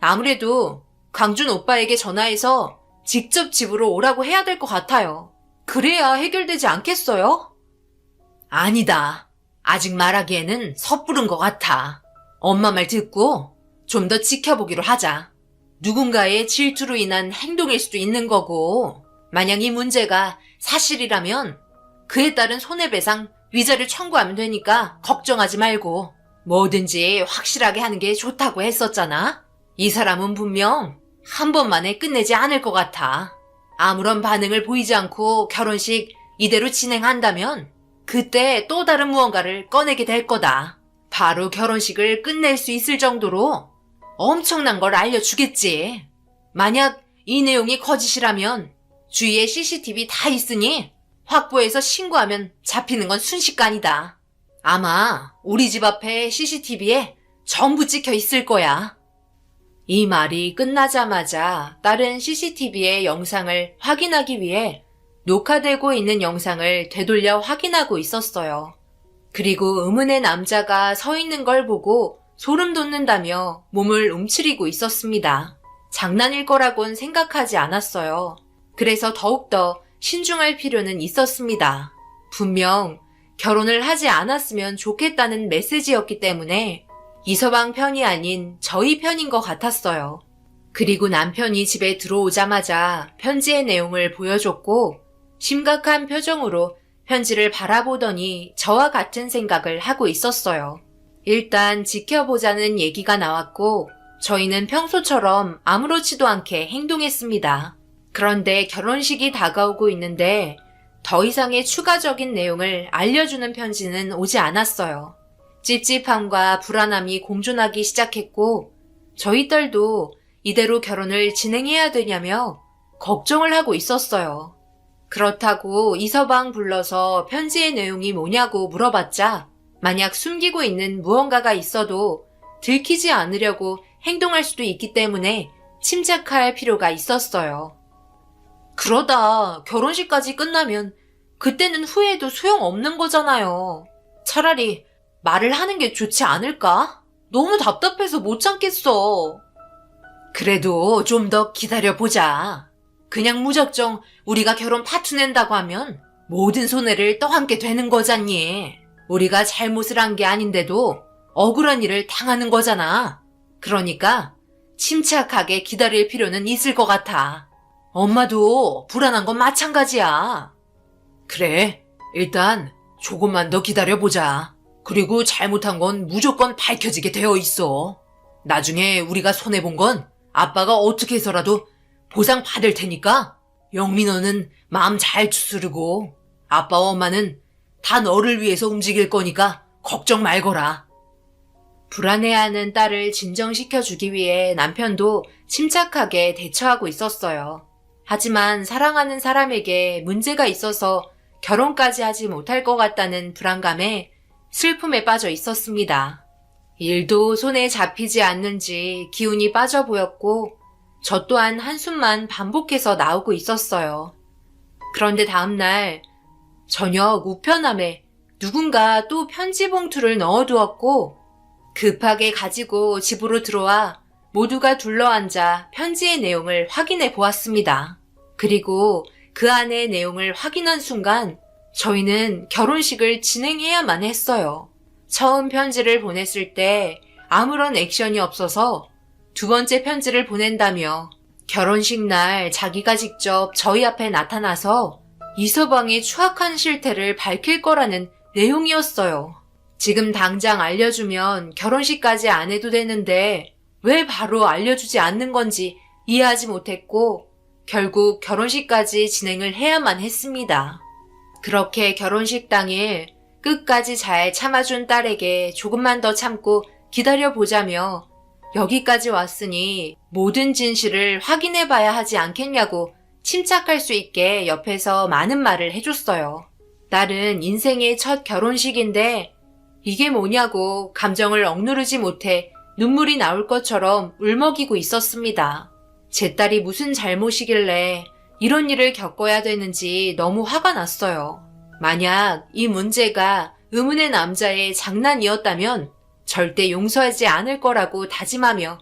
아무래도 강준 오빠에게 전화해서 직접 집으로 오라고 해야 될 것 같아요. 그래야 해결되지 않겠어요? 아니다. 아직 말하기에는 섣부른 것 같아. 엄마 말 듣고 좀 더 지켜보기로 하자. 누군가의 질투로 인한 행동일 수도 있는 거고, 만약 이 문제가 사실이라면 그에 따른 손해배상 위자료 청구하면 되니까 걱정하지 말고 뭐든지 확실하게 하는 게 좋다고 했었잖아. 이 사람은 분명 한 번만에 끝내지 않을 것 같아. 아무런 반응을 보이지 않고 결혼식 이대로 진행한다면 그때 또 다른 무언가를 꺼내게 될 거다. 바로 결혼식을 끝낼 수 있을 정도로 엄청난 걸 알려주겠지. 만약 이 내용이 거짓이라면 주위에 CCTV 다 있으니 확보해서 신고하면 잡히는 건 순식간이다. 아마 우리 집 앞에 CCTV에 전부 찍혀 있을 거야. 이 말이 끝나자마자 다른 CCTV의 영상을 확인하기 위해 녹화되고 있는 영상을 되돌려 확인하고 있었어요. 그리고 의문의 남자가 서 있는 걸 보고 소름 돋는다며 몸을 움츠리고 있었습니다. 장난일 거라곤 생각하지 않았어요. 그래서 더욱더 신중할 필요는 있었습니다. 분명 결혼을 하지 않았으면 좋겠다는 메시지였기 때문에 이서방 편이 아닌 저희 편인 것 같았어요. 그리고 남편이 집에 들어오자마자 편지의 내용을 보여줬고 심각한 표정으로 편지를 바라보더니 저와 같은 생각을 하고 있었어요. 일단 지켜보자는 얘기가 나왔고 저희는 평소처럼 아무렇지도 않게 행동했습니다. 그런데 결혼식이 다가오고 있는데 더 이상의 추가적인 내용을 알려주는 편지는 오지 않았어요. 찝찝함과 불안함이 공존하기 시작했고 저희 딸도 이대로 결혼을 진행해야 되냐며 걱정을 하고 있었어요. 그렇다고 이서방 불러서 편지의 내용이 뭐냐고 물어봤자 만약 숨기고 있는 무언가가 있어도 들키지 않으려고 행동할 수도 있기 때문에 침착할 필요가 있었어요. 그러다 결혼식까지 끝나면 그때는 후회해도 소용없는 거잖아요. 차라리 말을 하는 게 좋지 않을까? 너무 답답해서 못 참겠어. 그래도 좀 더 기다려보자. 그냥 무작정 우리가 결혼 파투 낸다고 하면 모든 손해를 떠안게 되는 거잖니. 우리가 잘못을 한 게 아닌데도 억울한 일을 당하는 거잖아. 그러니까 침착하게 기다릴 필요는 있을 것 같아. 엄마도 불안한 건 마찬가지야. 그래, 일단 조금만 더 기다려보자. 그리고 잘못한 건 무조건 밝혀지게 되어 있어. 나중에 우리가 손해본 건 아빠가 어떻게 해서라도 보상 받을 테니까 영미 너는 마음 잘 추스르고 아빠와 엄마는 다 너를 위해서 움직일 거니까 걱정 말거라. 불안해하는 딸을 진정시켜주기 위해 남편도 침착하게 대처하고 있었어요. 하지만 사랑하는 사람에게 문제가 있어서 결혼까지 하지 못할 것 같다는 불안감에 슬픔에 빠져 있었습니다. 일도 손에 잡히지 않는지 기운이 빠져 보였고 저 또한 한숨만 반복해서 나오고 있었어요. 그런데 다음날 저녁 우편함에 누군가 또 편지 봉투를 넣어두었고 급하게 가지고 집으로 들어와 모두가 둘러앉아 편지의 내용을 확인해 보았습니다. 그리고 그 안의 내용을 확인한 순간 저희는 결혼식을 진행해야만 했어요. 처음 편지를 보냈을 때 아무런 액션이 없어서 두 번째 편지를 보낸다며 결혼식 날 자기가 직접 저희 앞에 나타나서 이서방의 추악한 실태를 밝힐 거라는 내용이었어요. 지금 당장 알려주면 결혼식까지 안 해도 되는데 왜 바로 알려주지 않는 건지 이해하지 못했고 결국 결혼식까지 진행을 해야만 했습니다. 그렇게 결혼식 당일 끝까지 잘 참아준 딸에게 조금만 더 참고 기다려보자며 여기까지 왔으니 모든 진실을 확인해봐야 하지 않겠냐고 침착할 수 있게 옆에서 많은 말을 해줬어요. 딸은 인생의 첫 결혼식인데 이게 뭐냐고 감정을 억누르지 못해 눈물이 나올 것처럼 울먹이고 있었습니다. 제 딸이 무슨 잘못이길래 이런 일을 겪어야 되는지 너무 화가 났어요. 만약 이 문제가 의문의 남자의 장난이었다면 절대 용서하지 않을 거라고 다짐하며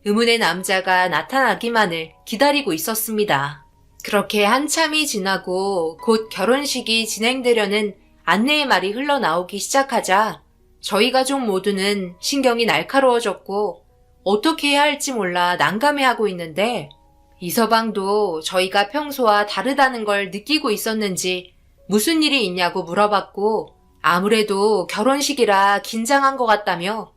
의문의 남자가 나타나기만을 기다리고 있었습니다. 그렇게 한참이 지나고 곧 결혼식이 진행되려는 안내의 말이 흘러나오기 시작하자 저희 가족 모두는 신경이 날카로워졌고 어떻게 해야 할지 몰라 난감해하고 있는데 이서방도 저희가 평소와 다르다는 걸 느끼고 있었는지 무슨 일이 있냐고 물어봤고 아무래도 결혼식이라 긴장한 것 같다며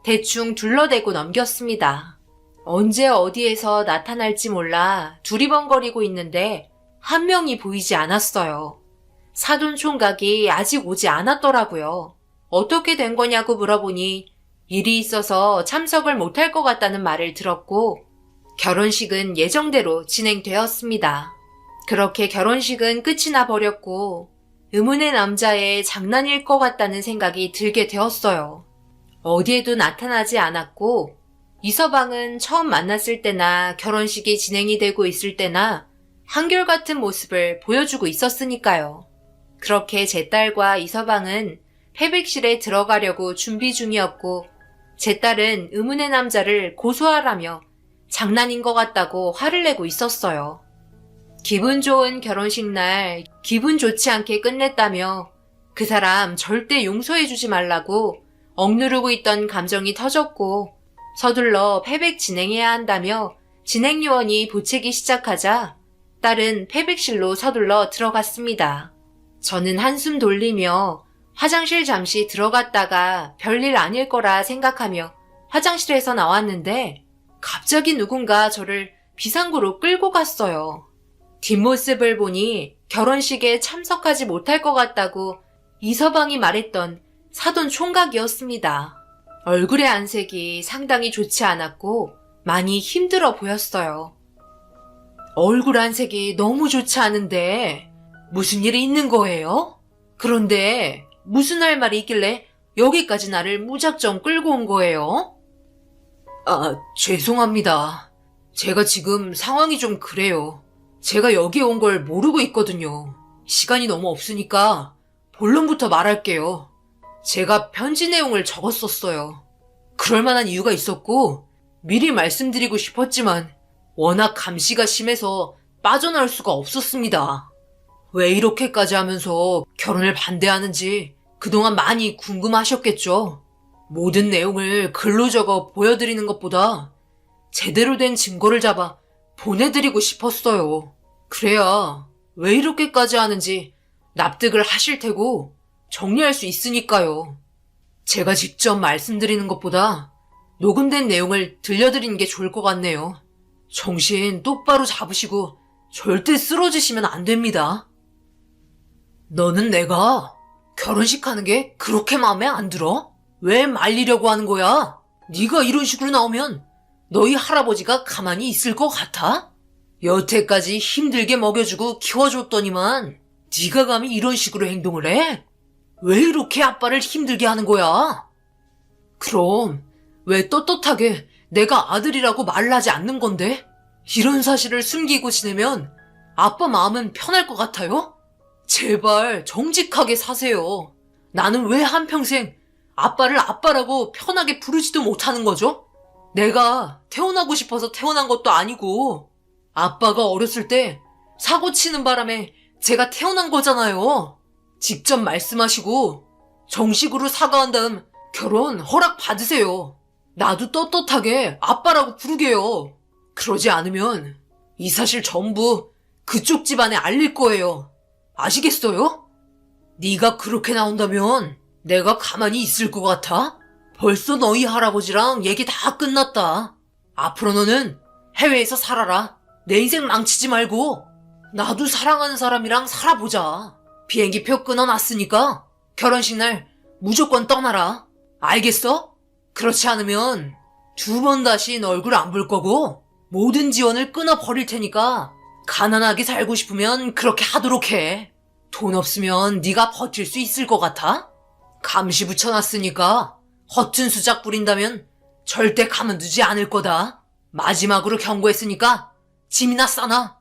대충 둘러대고 넘겼습니다. 언제 어디에서 나타날지 몰라 두리번거리고 있는데 한 명이 보이지 않았어요. 사돈 총각이 아직 오지 않았더라고요. 어떻게 된 거냐고 물어보니 일이 있어서 참석을 못할 것 같다는 말을 들었고 결혼식은 예정대로 진행되었습니다. 그렇게 결혼식은 끝이 나버렸고 의문의 남자의 장난일 것 같다는 생각이 들게 되었어요. 어디에도 나타나지 않았고 이서방은 처음 만났을 때나 결혼식이 진행이 되고 있을 때나 한결같은 모습을 보여주고 있었으니까요. 그렇게 제 딸과 이서방은 패백실에 들어가려고 준비 중이었고 제 딸은 의문의 남자를 고소하라며 장난인 것 같다고 화를 내고 있었어요. 기분 좋은 결혼식 날 기분 좋지 않게 끝냈다며 그 사람 절대 용서해주지 말라고 억누르고 있던 감정이 터졌고 서둘러 패백 진행해야 한다며 진행요원이 보채기 시작하자 딸은 패백실로 서둘러 들어갔습니다. 저는 한숨 돌리며 화장실 잠시 들어갔다가 별일 아닐 거라 생각하며 화장실에서 나왔는데 갑자기 누군가 저를 비상구로 끌고 갔어요. 뒷모습을 보니 결혼식에 참석하지 못할 것 같다고 이서방이 말했던 사돈 총각이었습니다. 얼굴의 안색이 상당히 좋지 않았고 많이 힘들어 보였어요. 얼굴 안색이 너무 좋지 않은데 무슨 일이 있는 거예요? 그런데 무슨 할 말이 있길래 여기까지 나를 무작정 끌고 온 거예요? 죄송합니다. 제가 지금 상황이 좀 그래요. 제가 여기 온 걸 모르고 있거든요. 시간이 너무 없으니까 본론부터 말할게요. 제가 편지 내용을 적었었어요. 그럴 만한 이유가 있었고 미리 말씀드리고 싶었지만 워낙 감시가 심해서 빠져나올 수가 없었습니다. 왜 이렇게까지 하면서 결혼을 반대하는지 그동안 많이 궁금하셨겠죠. 모든 내용을 글로 적어 보여드리는 것보다 제대로 된 증거를 잡아 보내드리고 싶었어요. 그래야 왜 이렇게까지 하는지 납득을 하실 테고 정리할 수 있으니까요. 제가 직접 말씀드리는 것보다 녹음된 내용을 들려드리는 게 좋을 것 같네요. 정신 똑바로 잡으시고 절대 쓰러지시면 안 됩니다. 너는 내가 결혼식 하는 게 그렇게 마음에 안 들어? 왜 말리려고 하는 거야? 네가 이런 식으로 나오면 너희 할아버지가 가만히 있을 것 같아? 여태까지 힘들게 먹여주고 키워줬더니만 네가 감히 이런 식으로 행동을 해? 왜 이렇게 아빠를 힘들게 하는 거야? 그럼 왜 떳떳하게 내가 아들이라고 말을 하지 않는 건데? 이런 사실을 숨기고 지내면 아빠 마음은 편할 것 같아요? 제발 정직하게 사세요. 나는 왜 한평생 아빠를 아빠라고 편하게 부르지도 못하는 거죠? 내가 태어나고 싶어서 태어난 것도 아니고 아빠가 어렸을 때 사고 치는 바람에 제가 태어난 거잖아요. 직접 말씀하시고 정식으로 사과한 다음 결혼 허락 받으세요. 나도 떳떳하게 아빠라고 부르게요. 그러지 않으면 이 사실 전부 그쪽 집안에 알릴 거예요. 아시겠어요? 네가 그렇게 나온다면 내가 가만히 있을 것 같아? 벌써 너희 할아버지랑 얘기 다 끝났다. 앞으로 너는 해외에서 살아라. 내 인생 망치지 말고 나도 사랑하는 사람이랑 살아보자. 비행기표 끊어놨으니까 결혼식 날 무조건 떠나라. 알겠어? 그렇지 않으면 2번 다시 너 얼굴 안 볼 거고 모든 지원을 끊어버릴 테니까 가난하게 살고 싶으면 그렇게 하도록 해. 돈 없으면 네가 버틸 수 있을 것 같아? 감시 붙여놨으니까 허튼 수작 부린다면 절대 가만두지 않을 거다. 마지막으로 경고했으니까 짐이나 싸놔.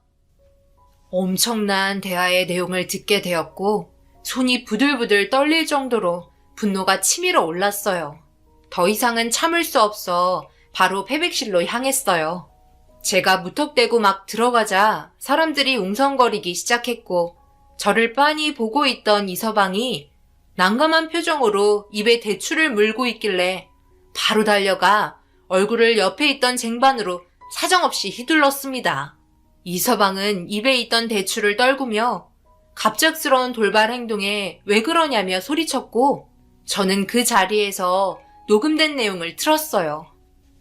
엄청난 대화의 내용을 듣게 되었고 손이 부들부들 떨릴 정도로 분노가 치밀어 올랐어요. 더 이상은 참을 수 없어 바로 패백실로 향했어요. 제가 무턱대고 막 들어가자 사람들이 웅성거리기 시작했고 저를 빤히 보고 있던 이서방이 난감한 표정으로 입에 대추를 물고 있길래 바로 달려가 얼굴을 옆에 있던 쟁반으로 사정없이 휘둘렀습니다. 이서방은 입에 있던 대추를 떨구며 갑작스러운 돌발 행동에 왜 그러냐며 소리쳤고 저는 그 자리에서 녹음된 내용을 틀었어요.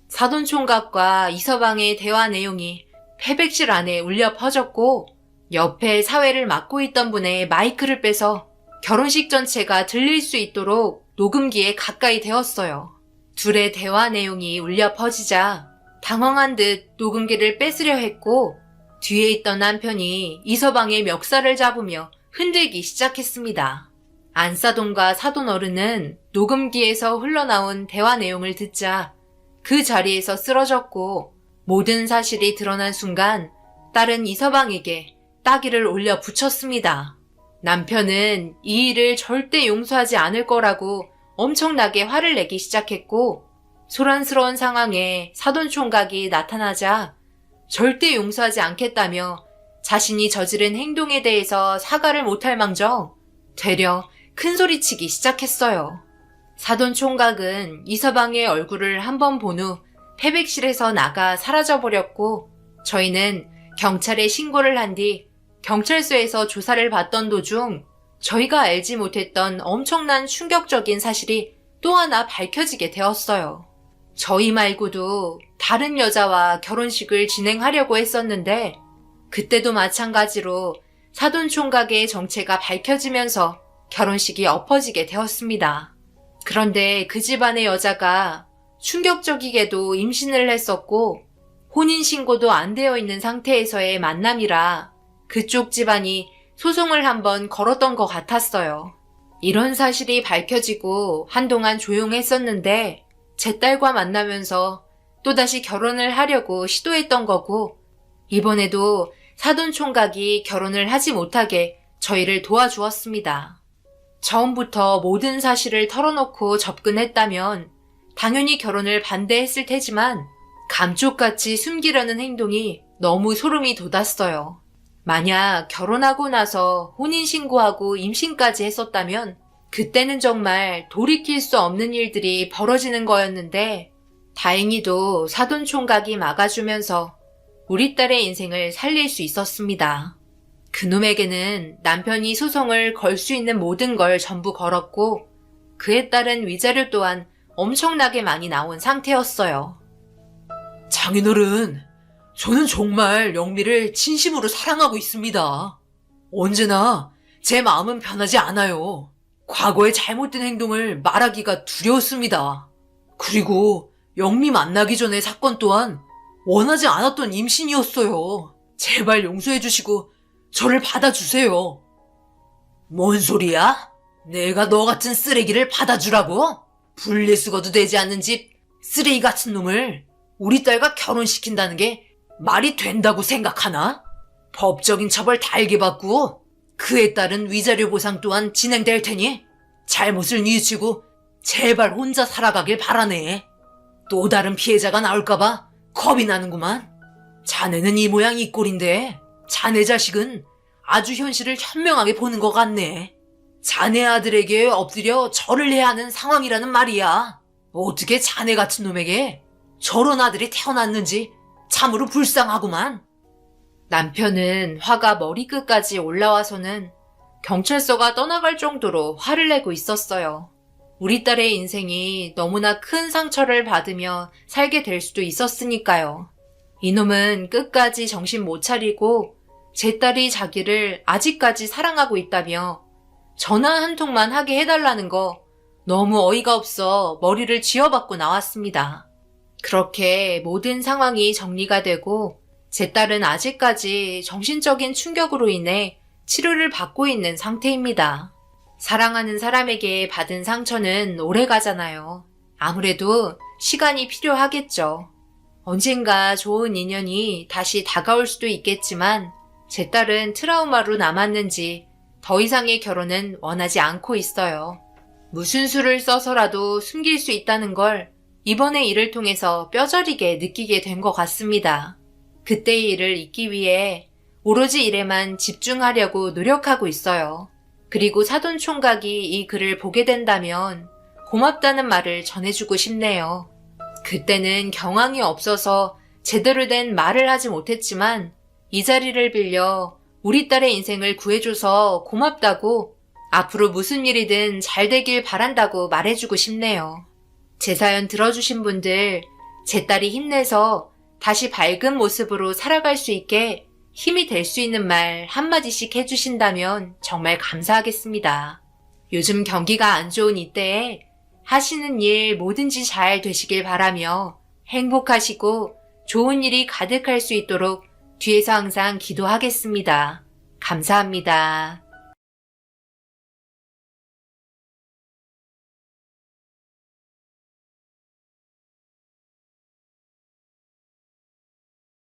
사돈총각과 이서방의 대화 내용이 패백실 안에 울려 퍼졌고 옆에 사회를 맡고 있던 분의 마이크를 빼서 결혼식 전체가 들릴 수 있도록 녹음기에 가까이 대었어요. 둘의 대화 내용이 울려 퍼지자 당황한 듯 녹음기를 뺏으려 했고 뒤에 있던 남편이 이서방의 멱살을 잡으며 흔들기 시작했습니다. 안사돈과 사돈 어른은 녹음기에서 흘러나온 대화 내용을 듣자 그 자리에서 쓰러졌고 모든 사실이 드러난 순간 딸은 이서방에게 따기를 올려 붙였습니다. 남편은 이 일을 절대 용서하지 않을 거라고 엄청나게 화를 내기 시작했고 소란스러운 상황에 사돈총각이 나타나자 절대 용서하지 않겠다며 자신이 저지른 행동에 대해서 사과를 못할 망정 되려 큰소리치기 시작했어요. 사돈총각은 이서방의 얼굴을 한번 본 후 패백실에서 나가 사라져버렸고 저희는 경찰에 신고를 한 뒤 경찰서에서 조사를 받던 도중 저희가 알지 못했던 엄청난 충격적인 사실이 또 하나 밝혀지게 되었어요. 저희 말고도 다른 여자와 결혼식을 진행하려고 했었는데 그때도 마찬가지로 사돈총각의 정체가 밝혀지면서 결혼식이 엎어지게 되었습니다. 그런데 그 집안의 여자가 충격적이게도 임신을 했었고 혼인신고도 안 되어 있는 상태에서의 만남이라 그쪽 집안이 소송을 한번 걸었던 것 같았어요. 이런 사실이 밝혀지고 한동안 조용했었는데 제 딸과 만나면서 또다시 결혼을 하려고 시도했던 거고 이번에도 사돈총각이 결혼을 하지 못하게 저희를 도와주었습니다. 처음부터 모든 사실을 털어놓고 접근했다면 당연히 결혼을 반대했을 테지만 감쪽같이 숨기려는 행동이 너무 소름이 돋았어요. 만약 결혼하고 나서 혼인신고하고 임신까지 했었다면 그때는 정말 돌이킬 수 없는 일들이 벌어지는 거였는데 다행히도 사돈총각이 막아주면서 우리 딸의 인생을 살릴 수 있었습니다. 그놈에게는 남편이 소송을 걸 수 있는 모든 걸 전부 걸었고 그에 따른 위자료 또한 엄청나게 많이 나온 상태였어요. 장인어른, 저는 정말 영미를 진심으로 사랑하고 있습니다. 언제나 제 마음은 변하지 않아요. 과거의 잘못된 행동을 말하기가 두려웠습니다. 그리고 영미 만나기 전의 사건 또한 원하지 않았던 임신이었어요. 제발 용서해 주시고 저를 받아주세요. 뭔 소리야? 내가 너 같은 쓰레기를 받아주라고? 분리수거도 되지 않는 집 쓰레기 같은 놈을 우리 딸과 결혼시킨다는 게 말이 된다고 생각하나? 법적인 처벌 달게 받고 그에 따른 위자료 보상 또한 진행될 테니 잘못을 뉘우치고 제발 혼자 살아가길 바라네. 또 다른 피해자가 나올까봐 겁이 나는구만. 자네는 이 모양 이 꼴인데 자네 자식은 아주 현실을 현명하게 보는 것 같네. 자네 아들에게 엎드려 절을 해야 하는 상황이라는 말이야. 어떻게 자네 같은 놈에게 저런 아들이 태어났는지 참으로 불쌍하구만. 남편은 화가 머리끝까지 올라와서는 경찰서가 떠나갈 정도로 화를 내고 있었어요. 우리 딸의 인생이 너무나 큰 상처를 받으며 살게 될 수도 있었으니까요. 이놈은 끝까지 정신 못 차리고 제 딸이 자기를 아직까지 사랑하고 있다며 전화 한 통만 하게 해달라는 거 너무 어이가 없어 머리를 쥐어박고 나왔습니다. 그렇게 모든 상황이 정리가 되고 제 딸은 아직까지 정신적인 충격으로 인해 치료를 받고 있는 상태입니다. 사랑하는 사람에게 받은 상처는 오래 가잖아요. 아무래도 시간이 필요하겠죠. 언젠가 좋은 인연이 다시 다가올 수도 있겠지만 제 딸은 트라우마로 남았는지 더 이상의 결혼은 원하지 않고 있어요. 무슨 수를 써서라도 숨길 수 있다는 걸 이번의 일을 통해서 뼈저리게 느끼게 된 것 같습니다. 그때의 일을 잊기 위해 오로지 일에만 집중하려고 노력하고 있어요. 그리고 사돈 총각이 이 글을 보게 된다면 고맙다는 말을 전해주고 싶네요. 그때는 경황이 없어서 제대로 된 말을 하지 못했지만 이 자리를 빌려 우리 딸의 인생을 구해줘서 고맙다고 앞으로 무슨 일이든 잘 되길 바란다고 말해주고 싶네요. 제 사연 들어주신 분들, 제 딸이 힘내서 다시 밝은 모습으로 살아갈 수 있게 힘이 될 수 있는 말 한마디씩 해주신다면 정말 감사하겠습니다. 요즘 경기가 안 좋은 이때에 하시는 일 뭐든지 잘 되시길 바라며 행복하시고 좋은 일이 가득할 수 있도록 뒤에서 항상 기도하겠습니다. 감사합니다.